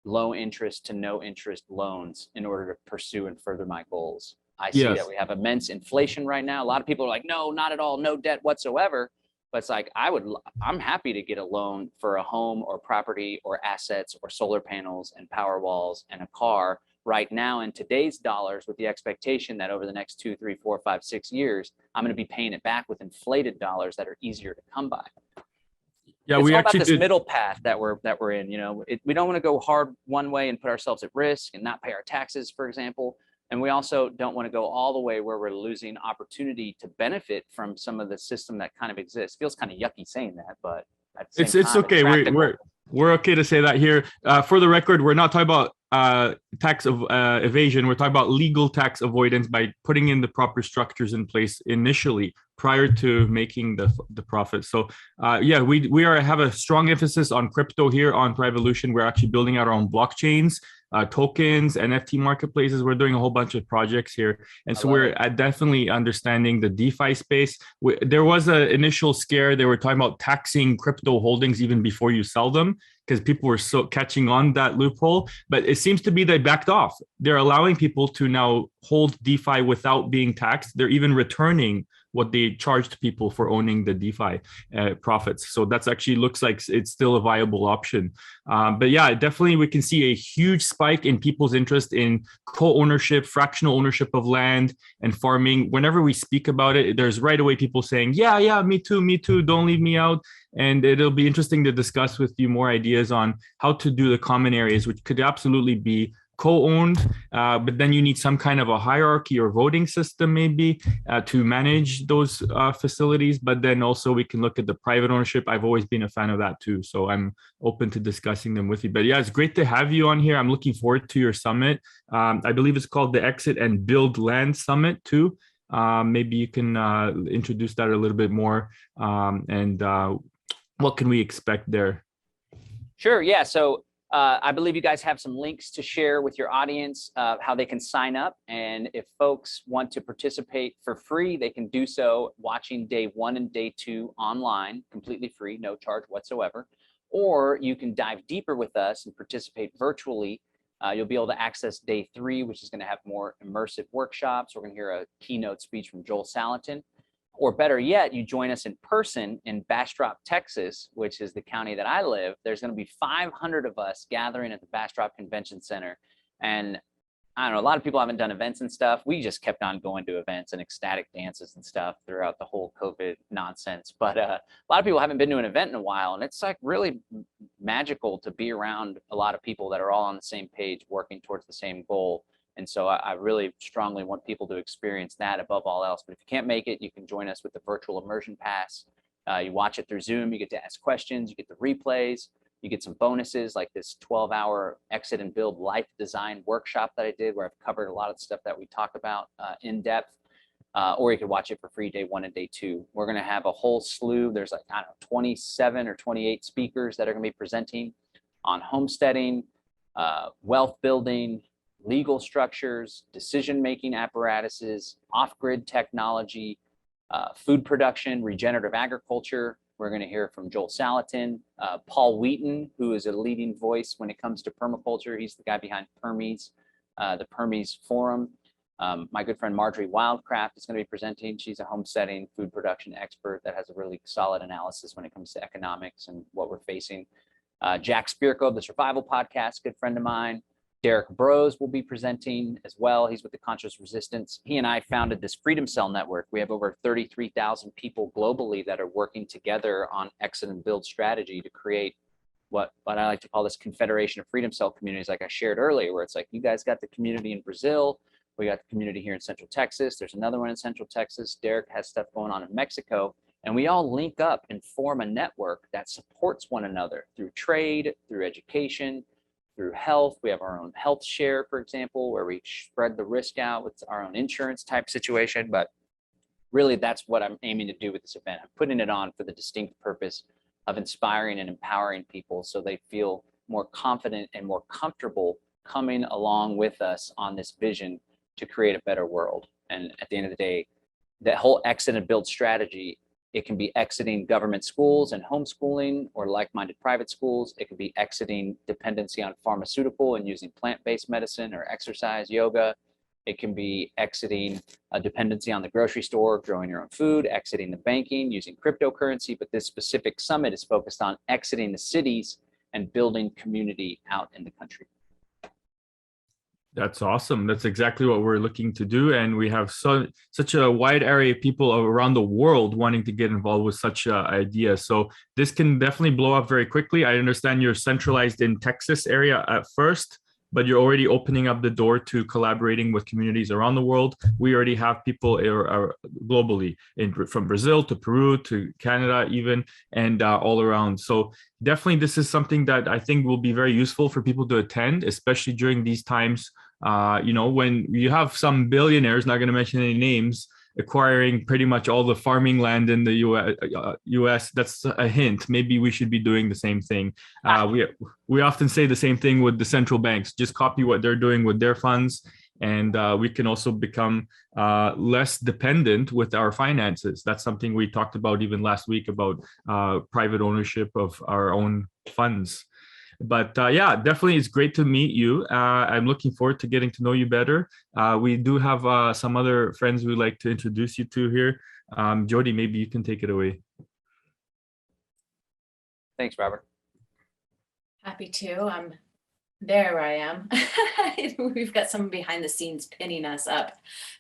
low interest to no interest loans in order to pursue and further my goals. I see that we have immense inflation right now. A lot of people are like, no, not at all, no debt whatsoever. But it's like, I'm happy to get a loan for a home or property or assets or solar panels and power walls and a car right now in today's dollars, with the expectation that over the next 2, 3, 4, 5, 6 years, I'm going to be paying it back with inflated dollars that are easier to come by. Yeah, it's we all actually about this middle path that we're in. You know, we don't want to go hard one way and put ourselves at risk and not pay our taxes, for example. And we also don't want to go all the way where we're losing opportunity to benefit from some of the system that kind of exists. Feels kind of yucky saying that, but at the same it's time, okay. We're okay to say that here. For the record, we're not talking about tax evasion. We're talking about legal tax avoidance by putting in the proper structures in place initially prior to making the profit. So yeah, we have a strong emphasis on crypto here on ThrivEvolution. We're actually building out our own blockchains, tokens, NFT marketplaces. We're doing a whole bunch of projects here. And so we're definitely understanding the DeFi space. There was an initial scare. They were talking about taxing crypto holdings even before you sell them, because people were so catching on that loophole. But it seems to be they backed off. They're allowing people to now hold DeFi without being taxed. They're even returning what they charged people for owning the DeFi profits. So that's actually looks like it's still a viable option. But yeah, definitely we can see a huge spike in people's interest in co-ownership, fractional ownership of land and farming. Whenever we speak about it, there's right away people saying, yeah, me too, don't leave me out. And it'll be interesting to discuss with you more ideas on how to do the common areas, which could absolutely be co-owned, but then you need some kind of a hierarchy or voting system maybe to manage those facilities. But then also we can look at the private ownership. I've always been a fan of that too. So I'm open to discussing them with you. But yeah, it's great to have you on here. I'm looking forward to your summit. I believe it's called the Exit and Build Land Summit too. Maybe you can introduce that a little bit more and what can we expect there? Sure. Yeah. So I believe you guys have some links to share with your audience how they can sign up. And if folks want to participate for free, they can do so watching day 1 and day 2 online, completely free, no charge whatsoever. Or you can dive deeper with us and participate virtually. You'll be able to access day 3, which is going to have more immersive workshops. We're going to hear a keynote speech from Joel Salatin. Or better yet, you join us in person in Bastrop, Texas, which is the county that I live. There's going to be 500 of us gathering at the Bastrop Convention Center. And I don't know, a lot of people haven't done events and stuff. We just kept on going to events and ecstatic dances and stuff throughout the whole COVID nonsense. But a lot of people haven't been to an event in a while. And it's like really magical to be around a lot of people that are all on the same page, working towards the same goal. And so I really strongly want people to experience that above all else. But if you can't make it, you can join us with the virtual immersion pass. You watch it through Zoom, you get to ask questions, you get the replays, you get some bonuses like this 12-hour Exit and Build Life Design workshop that I did where I've covered a lot of the stuff that we talk about in depth. Or you could watch it for free day 1 and day 2. We're going to have a whole slew. There's like, I don't know, 27 or 28 speakers that are going to be presenting on homesteading, wealth building, legal structures, decision-making apparatuses, off-grid technology, food production, regenerative agriculture. We're going to hear from Joel Salatin, Paul Wheaton, who is a leading voice when it comes to permaculture. He's the guy behind Permies, the Permies Forum. My good friend Marjorie Wildcraft is going to be presenting. She's a homesteading food production expert that has a really solid analysis when it comes to economics and what we're facing. Jack Spirko of the Survival Podcast, good friend of mine. Derek Bros will be presenting as well. He's with the Conscious Resistance. He and I founded this Freedom Cell network. We have over 33,000 people globally that are working together on exit and build strategy to create what I like to call this confederation of Freedom Cell communities, like I shared earlier, where it's like, you guys got the community in Brazil. We got the community here in Central Texas. There's another one in Central Texas. Derek has stuff going on in Mexico. And we all link up and form a network that supports one another through trade, through education, through health. We have our own health share, for example, where we spread the risk out with our own insurance type situation. But really, that's what I'm aiming to do with this event. I'm putting it on for the distinct purpose of inspiring and empowering people so they feel more confident and more comfortable coming along with us on this vision to create a better world. And at the end of the day, that whole exit and build strategy, it can be exiting government schools and homeschooling or like-minded private schools. It could be exiting dependency on pharmaceutical and using plant-based medicine or exercise, yoga. It can be exiting a dependency on the grocery store, growing your own food, exiting the banking, using cryptocurrency. But this specific summit is focused on exiting the cities and building community out in the country. That's awesome. That's exactly what we're looking to do. And we have such a wide array of people around the world wanting to get involved with such an idea. So this can definitely blow up very quickly. I understand you're centralized in Texas area at first, but you're already opening up the door to collaborating with communities around the world. We already have people globally, from Brazil to Peru to Canada even, and all around. So definitely this is something that I think will be very useful for people to attend, especially during these times. When you have some billionaires, not going to mention any names, acquiring pretty much all the farming land in the US, that's a hint. Maybe we should be doing the same thing. We often say the same thing with the central banks. Just copy what they're doing with their funds, and we can also become less dependent with our finances. That's something we talked about even last week about private ownership of our own funds. But yeah, definitely it's great to meet you. I'm looking forward to getting to know you better. We do have some other friends we'd like to introduce you to here. Jody, maybe you can take it away. Thanks, Robert. Happy to. There I am. We've got someone behind the scenes pinning us up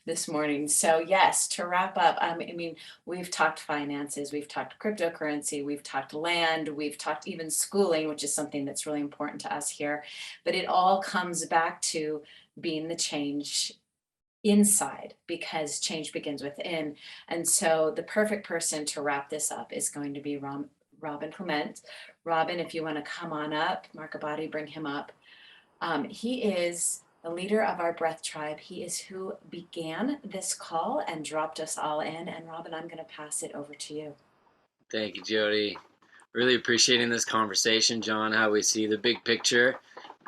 this morning. So yes, to wrap up, I mean, we've talked finances, we've talked cryptocurrency, we've talked land, we've talked even schooling, which is something that's really important to us here. But it all comes back to being the change inside, because change begins within. And so the perfect person to wrap this up is going to be Robin Clement. Robin, if you want to come on up, Markabadi, bring him up. He is the leader of our Breath Tribe. He is who began this call and dropped us all in. And Robin, I'm going to pass it over to you. Thank you, Jody. Really appreciating this conversation, John, how we see the big picture.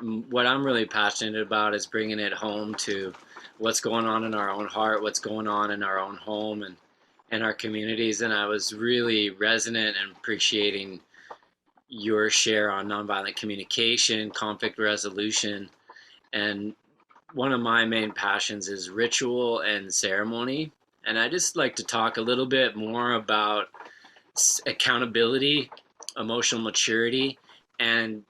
What I'm really passionate about is bringing it home to what's going on in our own heart, what's going on in our own home and our communities. And I was really resonant and appreciating your share on nonviolent communication, conflict resolution, and one of my main passions is ritual and ceremony. And I just like to talk a little bit more about accountability, emotional maturity, and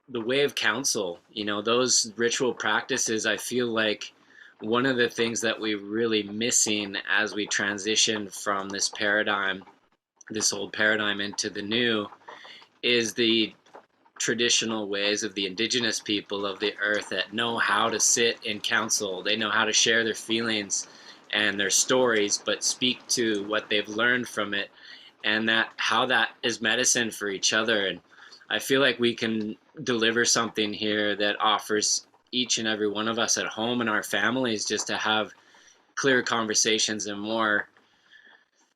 the way of counsel. You know, those ritual practices, I feel like one of the things that we're really missing as we transition from this paradigm, this old paradigm, into the new, is the traditional ways of the indigenous people of the earth that know how to sit in council. They know how to share their feelings and their stories, but speak to what they've learned from it, and that how that is medicine for each other. And I feel like we can deliver something here that offers each and every one of us at home and our families just to have clear conversations and more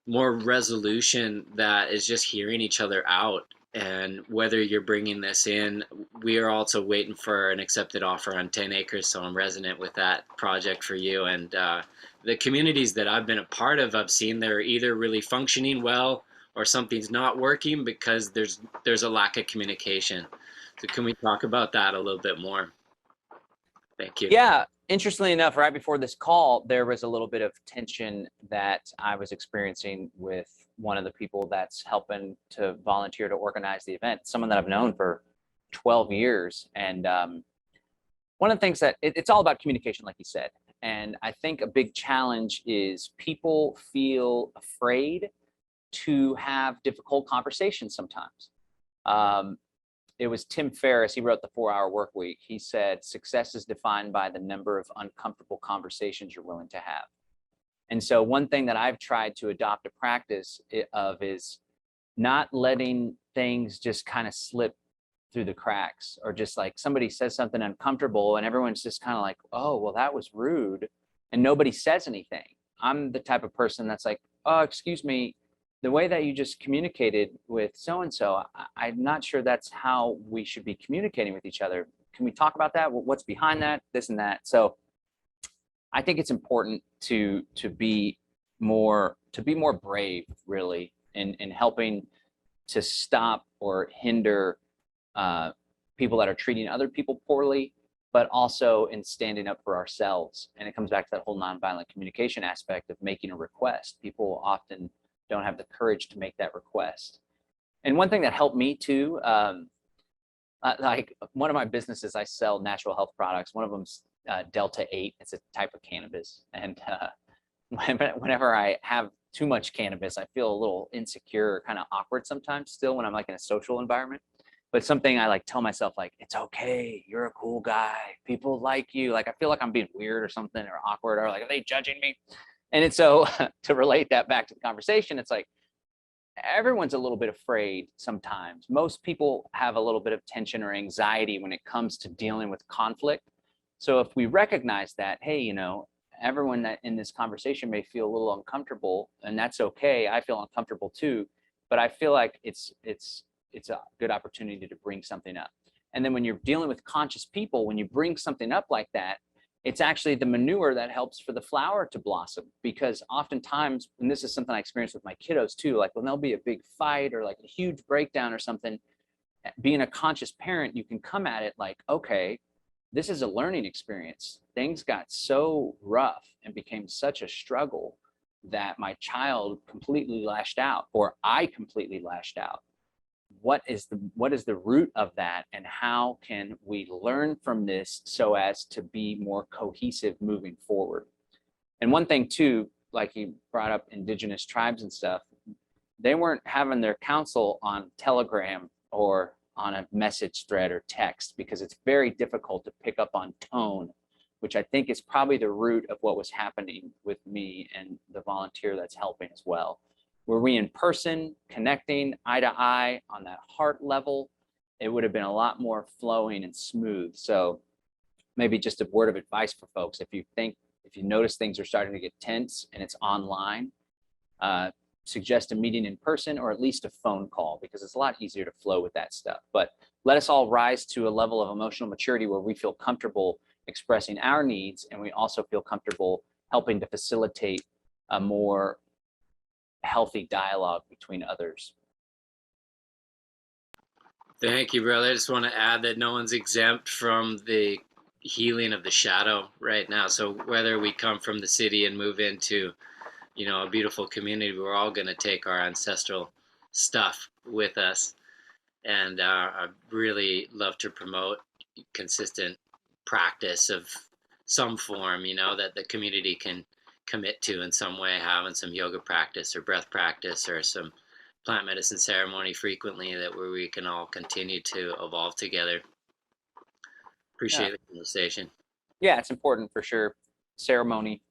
resolution that is just hearing each other out. And whether you're bringing this in, we are also waiting for an accepted offer on 10 acres. So I'm resonant with that project for you. And the communities that I've been a part of, I've seen they're either really functioning well or something's not working because there's a lack of communication. So can we talk about that a little bit more? Thank you. Yeah, interestingly enough, right before this call, there was a little bit of tension that I was experiencing with one of the people that's helping to volunteer to organize the event, someone that I've known for 12 years. And one of the things that it's all about communication, like you said. And I think a big challenge is people feel afraid to have difficult conversations sometimes. It was Tim Ferriss, he wrote The 4-Hour Workweek. He said, success is defined by the number of uncomfortable conversations you're willing to have. And so one thing that I've tried to adopt a practice of is not letting things just kind of slip through the cracks, or just like somebody says something uncomfortable and everyone's just kind of like, oh, well, that was rude, and nobody says anything. I'm the type of person that's like, oh, excuse me, the way that you just communicated with so-and-so, I'm not sure that's how we should be communicating with each other. Can we talk about that? What's behind that? This and that. So I think it's important to be more brave, really, in helping to stop or hinder people that are treating other people poorly, but also in standing up for ourselves. And it comes back to that whole nonviolent communication aspect of making a request. People often don't have the courage to make that request. And one thing that helped me too, like one of my businesses, I sell natural health products. One of them's Delta 8. It's a type of cannabis. And whenever I have too much cannabis, I feel a little insecure, kind of awkward sometimes still when I'm like in a social environment. But something I like tell myself, like, it's okay, you're a cool guy, people like you. Like I feel like I'm being weird or something, or awkward, or like, are they judging me? And it's so to relate that back to the conversation, it's like everyone's a little bit afraid sometimes. Most people have a little bit of tension or anxiety when it comes to dealing with conflict. So if we recognize that, hey, you know, everyone that in this conversation may feel a little uncomfortable, and that's okay. I feel uncomfortable too, but I feel like it's a good opportunity to bring something up. And then when you're dealing with conscious people, when you bring something up like that, it's actually the manure that helps for the flower to blossom. Because oftentimes, and this is something I experience with my kiddos too, like when there'll be a big fight or like a huge breakdown or something, being a conscious parent, you can come at it like, okay, this is a learning experience. Things got so rough and became such a struggle that my child completely lashed out, or I completely lashed out. What is the root of that, and how can we learn from this so as to be more cohesive moving forward? And one thing too, like you brought up indigenous tribes and stuff, they weren't having their council on Telegram or on a message thread or text, because it's very difficult to pick up on tone, which I think is probably the root of what was happening with me and the volunteer that's helping as well. Were we in person, connecting eye to eye on that heart level, it would have been a lot more flowing and smooth. So maybe just a word of advice for folks. If you notice things are starting to get tense and it's online, suggest a meeting in person, or at least a phone call, because it's a lot easier to flow with that stuff. But let us all rise to a level of emotional maturity where we feel comfortable expressing our needs, and we also feel comfortable helping to facilitate a more healthy dialogue between others. Thank you, brother. I just want to add that no one's exempt from the healing of the shadow right now. So whether we come from the city and move into, a beautiful community, we're all going to take our ancestral stuff with us. And I really love to promote consistent practice of some form, that the community can commit to in some way, having some yoga practice or breath practice or some plant medicine ceremony frequently, that where we can all continue to evolve together. Appreciate the conversation. Yeah, it's important for sure. Ceremony,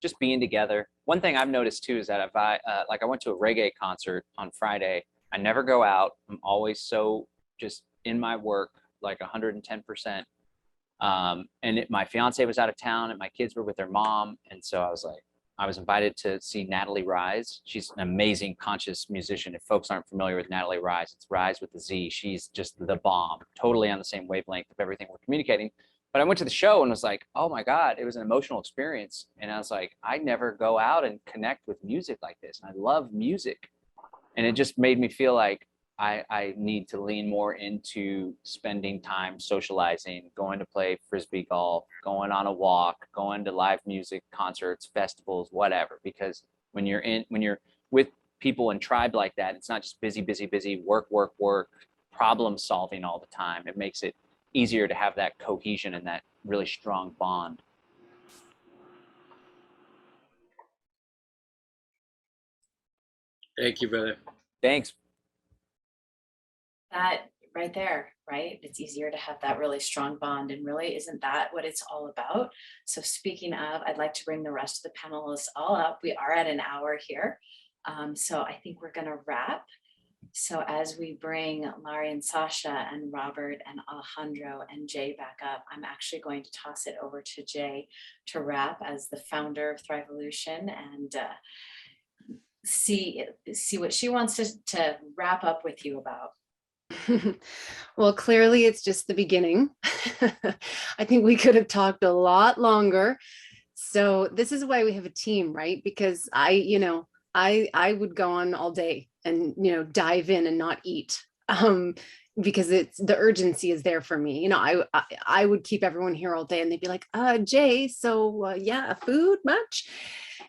just being together. One thing I've noticed too is that if I went to a reggae concert on Friday, I never go out. I'm always so just in my work, like 110%. And my fiance was out of town and my kids were with their mom. And so I was invited to see Natalie Rise. She's an amazing conscious musician. If folks aren't familiar with Natalie Rise, it's Rise with a Z. She's just the bomb, totally on the same wavelength of everything we're communicating. But I went to the show and was like, oh my God, it was an emotional experience. And I was like, I never go out and connect with music like this. And I love music. And it just made me feel like I need to lean more into spending time socializing, going to play Frisbee golf, going on a walk, going to live music concerts, festivals, whatever. Because when you're with people in tribe like that, it's not just busy, work, problem solving all the time. It makes it easier to have that cohesion and that really strong bond. Thank you, brother. Thanks. That right there, right? It's easier to have that really strong bond, and really isn't that what it's all about? So speaking of, I'd like to bring the rest of the panelists all up. We are at an hour here. So I think we're gonna wrap. So as we bring Larry and Sasha and Robert and Alejandro and Jay back up, I'm actually going to toss it over to Jay to wrap as the founder of ThrivEvolution, and see what she wants to wrap up with you about. Well, clearly it's just the beginning. I think we could have talked a lot longer. So this is why we have a team, right? Because I would go on all day and, dive in and not eat. Because the urgency is there for me. I would keep everyone here all day and they'd be like, Jay, so yeah, food much?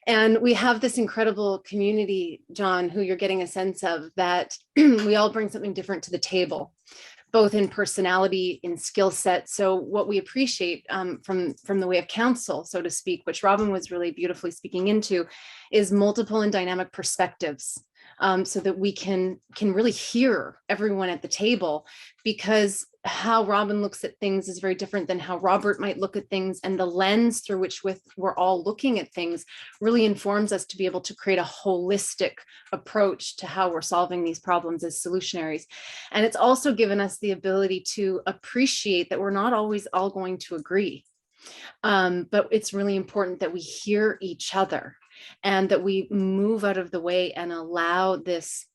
And we have this incredible community, John, who you're getting a sense of, that we all bring something different to the table, both in personality, in skill set. So what we appreciate from the way of counsel, so to speak, which Robin was really beautifully speaking into, is multiple and dynamic perspectives. So that we can really hear everyone at the table, because how Robin looks at things is very different than how Robert might look at things, and the lens through which we're all looking at things really informs us to be able to create a holistic approach to how we're solving these problems as solutionaries. And it's also given us the ability to appreciate that we're not always all going to agree, but it's really important that we hear each other and that we move out of the way and allow this,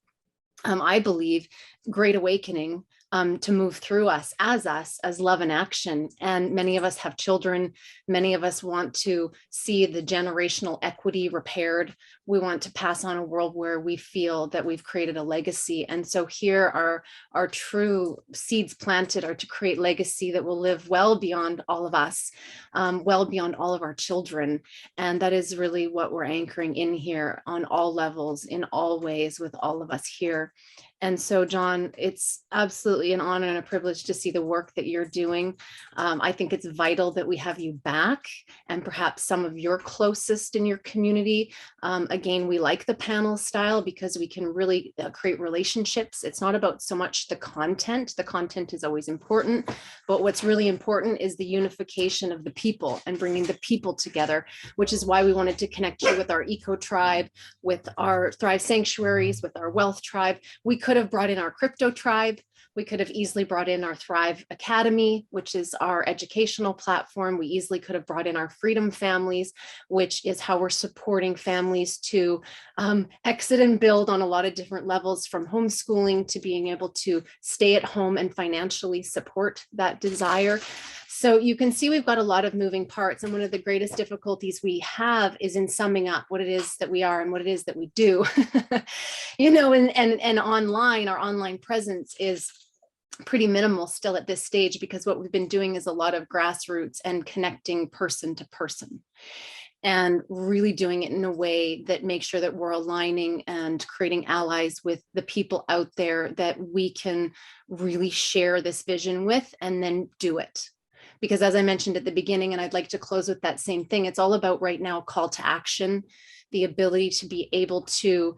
I believe, great awakening to move through us as love and action. And many of us have children. Many of us want to see the generational equity repaired. We want to pass on a world where we feel that we've created a legacy. And so here are our true seeds planted are to create legacy that will live well beyond all of us, well beyond all of our children. And that is really what we're anchoring in here on all levels, in all ways, with all of us here. And so, John, it's absolutely an honor and a privilege to see the work that you're doing. I think it's vital that we have you back, and perhaps some of your closest in your community. Again, we like the panel style because we can really create relationships. It's not about so much the content. The content is always important, but what's really important is the unification of the people and bringing the people together, which is why we wanted to connect you with our Eco Tribe, with our Thrive Sanctuaries, with our Wealth Tribe. We could have brought in our Crypto Tribe. We could have easily brought in our Thrive Academy, which is our educational platform. We easily could have brought in our Freedom Families, which is how we're supporting families to exit and build on a lot of different levels, from homeschooling to being able to stay at home and financially support that desire. So you can see we've got a lot of moving parts. And one of the greatest difficulties we have is in summing up what it is that we are and what it is that we do. And online, our online presence is pretty minimal still at this stage, because what we've been doing is a lot of grassroots and connecting person to person, and really doing it in a way that makes sure that we're aligning and creating allies with the people out there that we can really share this vision with, and then do it. Because as I mentioned at the beginning, and I'd like to close with that same thing, it's all about right now call to action, the ability to be able to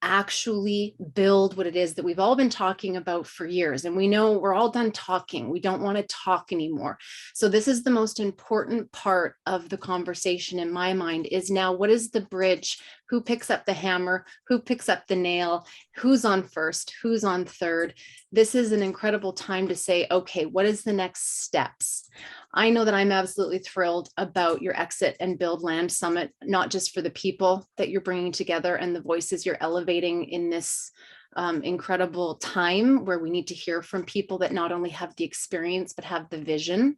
actually build what it is that we've all been talking about for years. And we know we're all done talking. We don't want to talk anymore. So this is the most important part of the conversation in my mind, is now what is the bridge? Who picks up the hammer? Who picks up the nail? Who's on first? Who's on third? This is an incredible time to say, okay, what is the next steps? I know that I'm absolutely thrilled about your Exit and Build Land Summit, not just for the people that you're bringing together and the voices you're elevating in this incredible time where we need to hear from people that not only have the experience, but have the vision,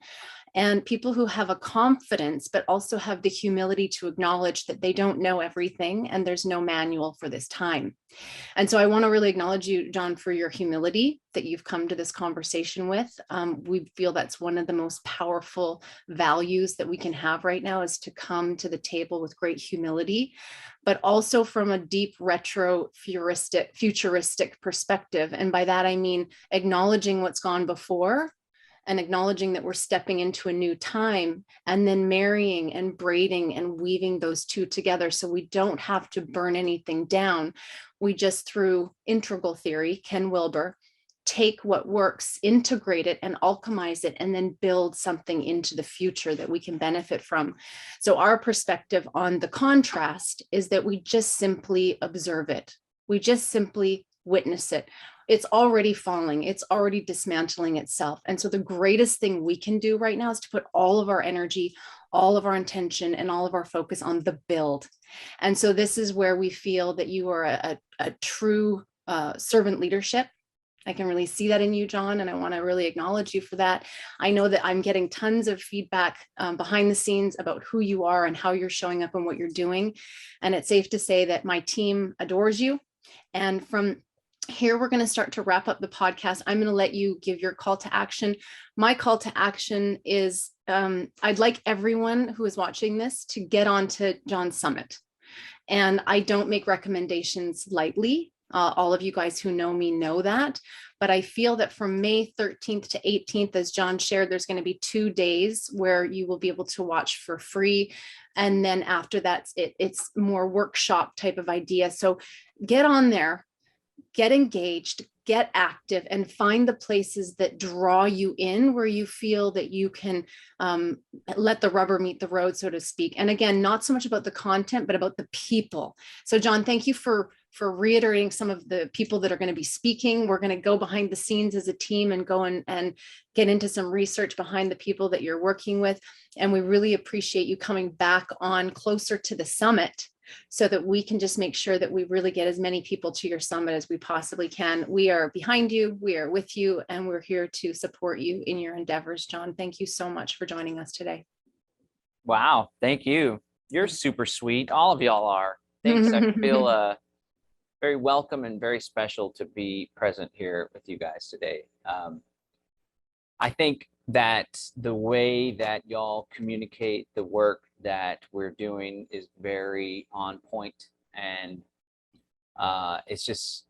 and people who have a confidence, but also have the humility to acknowledge that they don't know everything and there's no manual for this time. And so I want to really acknowledge you, John, for your humility that you've come to this conversation with. We feel that's one of the most powerful values that we can have right now, is to come to the table with great humility, but also from a deep futuristic perspective. And by that, I mean acknowledging what's gone before, and acknowledging that we're stepping into a new time, and then marrying and braiding and weaving those two together, so we don't have to burn anything down. We just, through integral theory, Ken Wilber, take what works, integrate it and alchemize it, and then build something into the future that we can benefit from. So our perspective on the contrast is that we just simply observe it. We just simply witness it. It's already falling. It's already dismantling itself. And so the greatest thing we can do right now is to put all of our energy, all of our intention, and all of our focus on the build. And so this is where we feel that you are a true servant leadership. I can really see that in you, John, and I want to really acknowledge you for that. I know that I'm getting tons of feedback behind the scenes about who you are and how you're showing up and what you're doing. And it's safe to say that my team adores you. And from here, we're going to start to wrap up the podcast. I'm going to let you give your call to action. My call to action is I'd like everyone who is watching this to get onto John's Summit. And I don't make recommendations lightly. All of you guys who know me know that. But I feel that from May 13th to 18th, as John shared, there's going to be 2 days where you will be able to watch for free. And then after that, it's more workshop type of idea. So get on there. Get engaged, get active, and find the places that draw you in, where you feel that you can let the rubber meet the road, so to speak. And again, not so much about the content, but about the people. So John, thank you for reiterating some of the people that are going to be speaking. We're going to go behind the scenes as a team and go and get into some research behind the people that you're working with. And we really appreciate you coming back on closer to the summit so that we can just make sure that we really get as many people to your summit as we possibly can. We are behind you, we are with you, and we're here to support you in your endeavors. John, thank you so much for joining us today. Wow, thank you. You're super sweet. All of y'all are. Thanks. I feel very welcome and very special to be present here with you guys today. I think that the way that y'all communicate the work that we're doing is very on point, and it's just,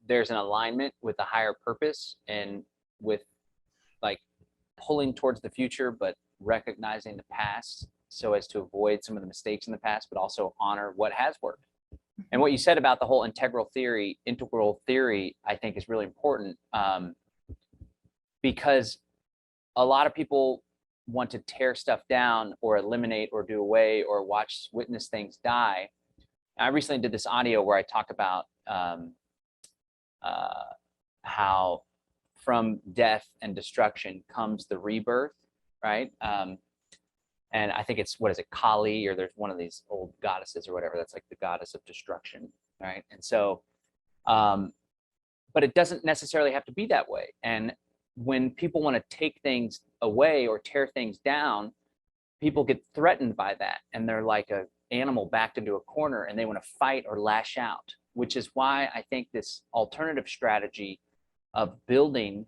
there's an alignment with a higher purpose and with like pulling towards the future, but recognizing the past so as to avoid some of the mistakes in the past, but also honor what has worked. And what you said about the whole integral theory, I think is really important, because a lot of people want to tear stuff down or eliminate or do away or witness things die. I recently did this audio where I talked about how from death and destruction comes the rebirth, right? And I think it's, what is it, Kali, or there's one of these old goddesses or whatever, that's like the goddess of destruction, right? And so, but it doesn't necessarily have to be that way. And when people want to take things away or tear things down, people get threatened by that. And they're like an animal backed into a corner and they want to fight or lash out, which is why I think this alternative strategy of building,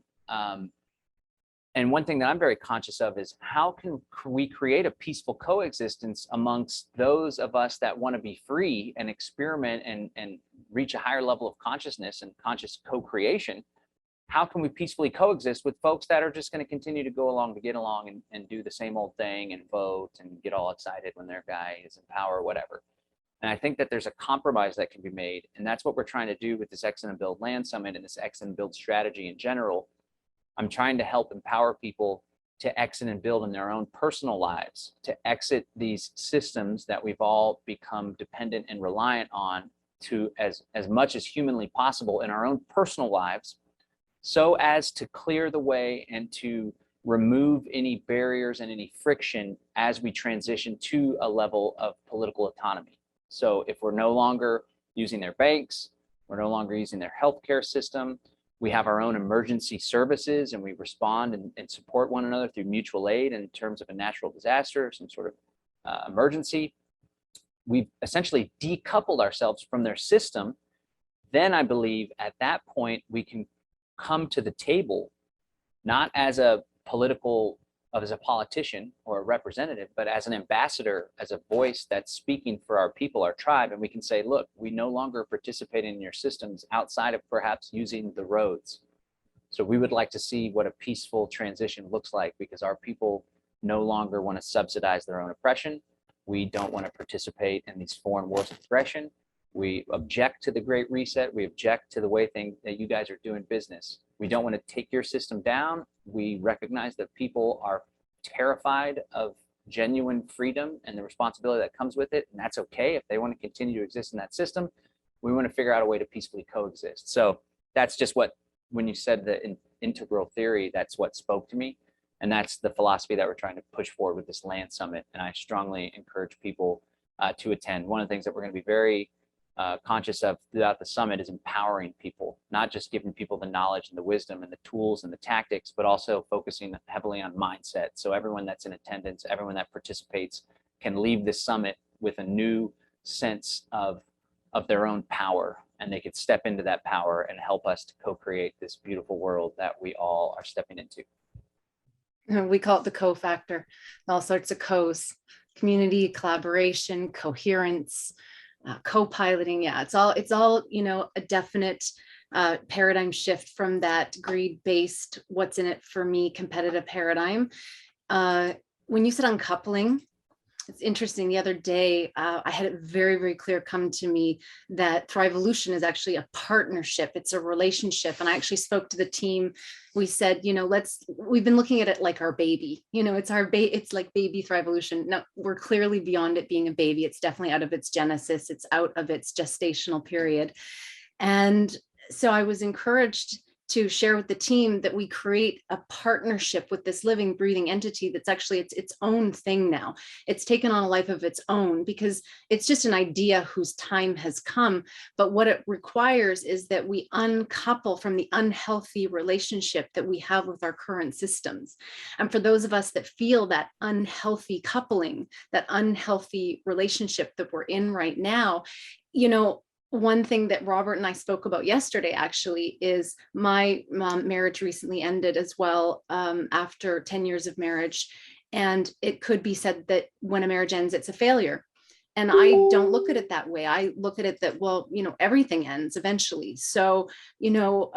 and one thing that I'm very conscious of is how can we create a peaceful coexistence amongst those of us that want to be free and experiment and reach a higher level of consciousness and conscious co-creation. How can we peacefully coexist with folks that are just going to continue to go along to get along and do the same old thing and vote and get all excited when their guy is in power or whatever? And I think that there's a compromise that can be made. And that's what we're trying to do with this Exit and Build Land Summit and this Exit and Build strategy in general. I'm trying to help empower people to exit and build in their own personal lives, to exit these systems that we've all become dependent and reliant on, to as much as humanly possible in our own personal lives, so as to clear the way and to remove any barriers and any friction as we transition to a level of political autonomy. So if we're no longer using their banks, we're no longer using their healthcare system, we have our own emergency services and we respond and support one another through mutual aid in terms of a natural disaster, some sort of emergency. We've essentially decoupled ourselves from their system. Then I believe at that point, we can come to the table, not as a politician or a representative, but as an ambassador, as a voice that's speaking for our people, our tribe. And we can say, look, we no longer participate in your systems outside of perhaps using the roads. So we would like to see what a peaceful transition looks like, because our people no longer want to subsidize their own oppression. We don't want to participate in these foreign wars of aggression. We object to the Great Reset. We object to the way that you guys are doing business. We don't want to take your system down. We recognize that people are terrified of genuine freedom and the responsibility that comes with it. And that's okay if they want to continue to exist in that system. We want to figure out a way to peacefully coexist. So that's just what, when you said the integral theory, that's what spoke to me. And that's the philosophy that we're trying to push forward with this land summit. And I strongly encourage people to attend. One of the things that we're going to be very conscious of throughout the summit is empowering people, not just giving people the knowledge and the wisdom and the tools and the tactics, but also focusing heavily on mindset. So everyone that's in attendance, everyone that participates can leave this summit with a new sense of their own power, and they could step into that power and help us to co-create this beautiful world that we all are stepping into. We call it the co-factor, all sorts of co's: community, collaboration, coherence, co-piloting. Yeah, it's all, you know, a definite paradigm shift from that greed-based, what's in it for me competitive paradigm. When you said uncoupling, it's interesting. The other day, I had it very, very clear come to me that ThrivEvolution is actually a partnership. It's a relationship. And I actually spoke to the team. We said, you know, we've been looking at it like our baby, you know, it's like baby ThrivEvolution. No, we're clearly beyond it being a baby. It's definitely out of its genesis. It's out of its gestational period. And so I was encouraged to share with the team that we create a partnership with this living, breathing entity that's actually its own thing now. It's taken on a life of its own because it's just an idea whose time has come. But what it requires is that we uncouple from the unhealthy relationship that we have with our current systems. And for those of us that feel that unhealthy coupling, that unhealthy relationship that we're in right now, you know, one thing that Robert and I spoke about yesterday actually is my marriage recently ended as well, after 10 years of marriage. And it could be said that when a marriage ends, it's a failure. And I don't look at it that way. I look at it that, well, you know, everything ends eventually. So, you know,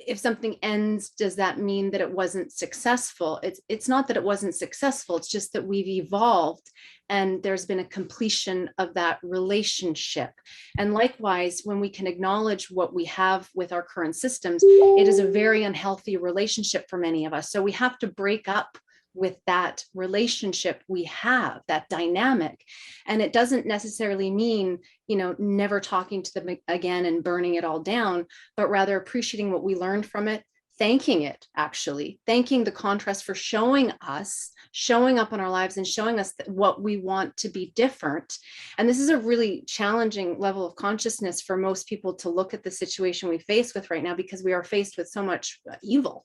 if something ends, does that mean that it wasn't successful? It's not that it wasn't successful. It's just that we've evolved and there's been a completion of that relationship. And likewise, when we can acknowledge what we have with our current systems, it is a very unhealthy relationship for many of us. So we have to break up with that relationship we have, that dynamic. And it doesn't necessarily mean, you know, never talking to them again and burning it all down, but rather appreciating what we learned from it, thanking it, actually, thanking the contrast for showing up in our lives and showing us what we want to be different. And this is a really challenging level of consciousness for most people to look at the situation we face with right now, because we are faced with so much evil.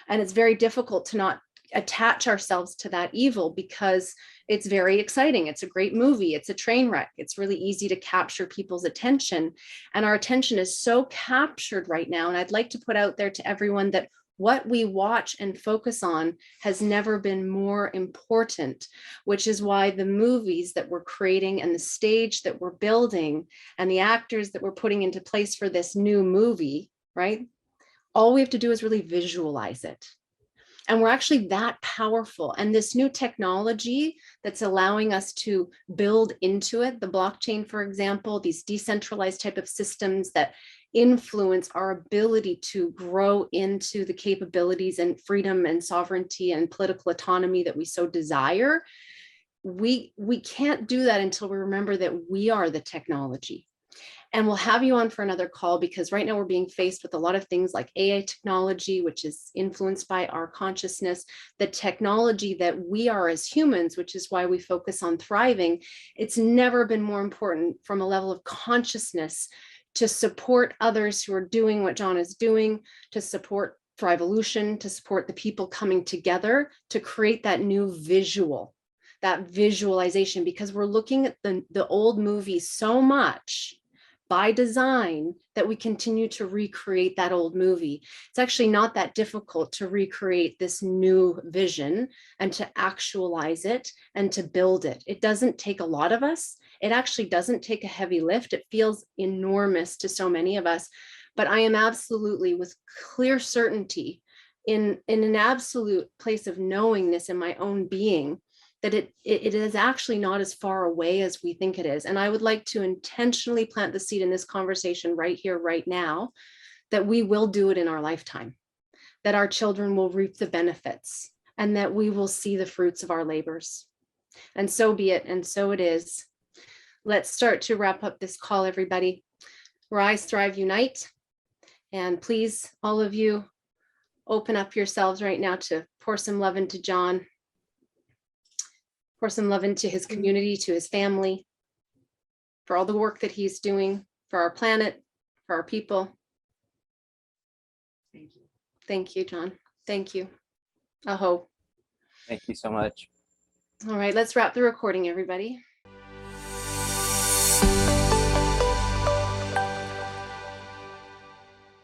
And it's very difficult to not attach ourselves to that evil because it's very exciting. It's a great movie. It's a train wreck. It's really easy to capture people's attention. And our attention is so captured right now. And I'd like to put out there to everyone that what we watch and focus on has never been more important, which is why the movies that we're creating and the stage that we're building and the actors that we're putting into place for this new movie, right? All we have to do is really visualize it. And we're actually that powerful. And this new technology that's allowing us to build into it, the blockchain, for example, these decentralized type of systems that influence our ability to grow into the capabilities and freedom and sovereignty and political autonomy that we so desire. We can't do that until we remember that we are the technology. And we'll have you on for another call, because right now we're being faced with a lot of things like AI technology, which is influenced by our consciousness, the technology that we are as humans, which is why we focus on thriving. It's never been more important from a level of consciousness to support others who are doing what John is doing, to support ThrivEvolution, to support the people coming together to create that new visual, that visualization, because we're looking at the old movies so much by design that we continue to recreate that old movie. It's actually not that difficult to recreate this new vision and to actualize it and to build it. It doesn't take a lot of us. It actually doesn't take a heavy lift. It feels enormous to so many of us, but I am absolutely, with clear certainty, in an absolute place of knowingness in my own being, that it is actually not as far away as we think it is. And I would like to intentionally plant the seed in this conversation right here, right now, that we will do it in our lifetime, that our children will reap the benefits, and that we will see the fruits of our labors. And so be it, and so it is. Let's start to wrap up this call, everybody. Rise, thrive, unite. And please, all of you, open up yourselves right now to pour some love into John. Pour some love into his community, to his family, for all the work that he's doing for our planet, for our people. Thank you. Thank you, John. Thank you. Aho. Thank you so much. All right, let's wrap the recording, everybody.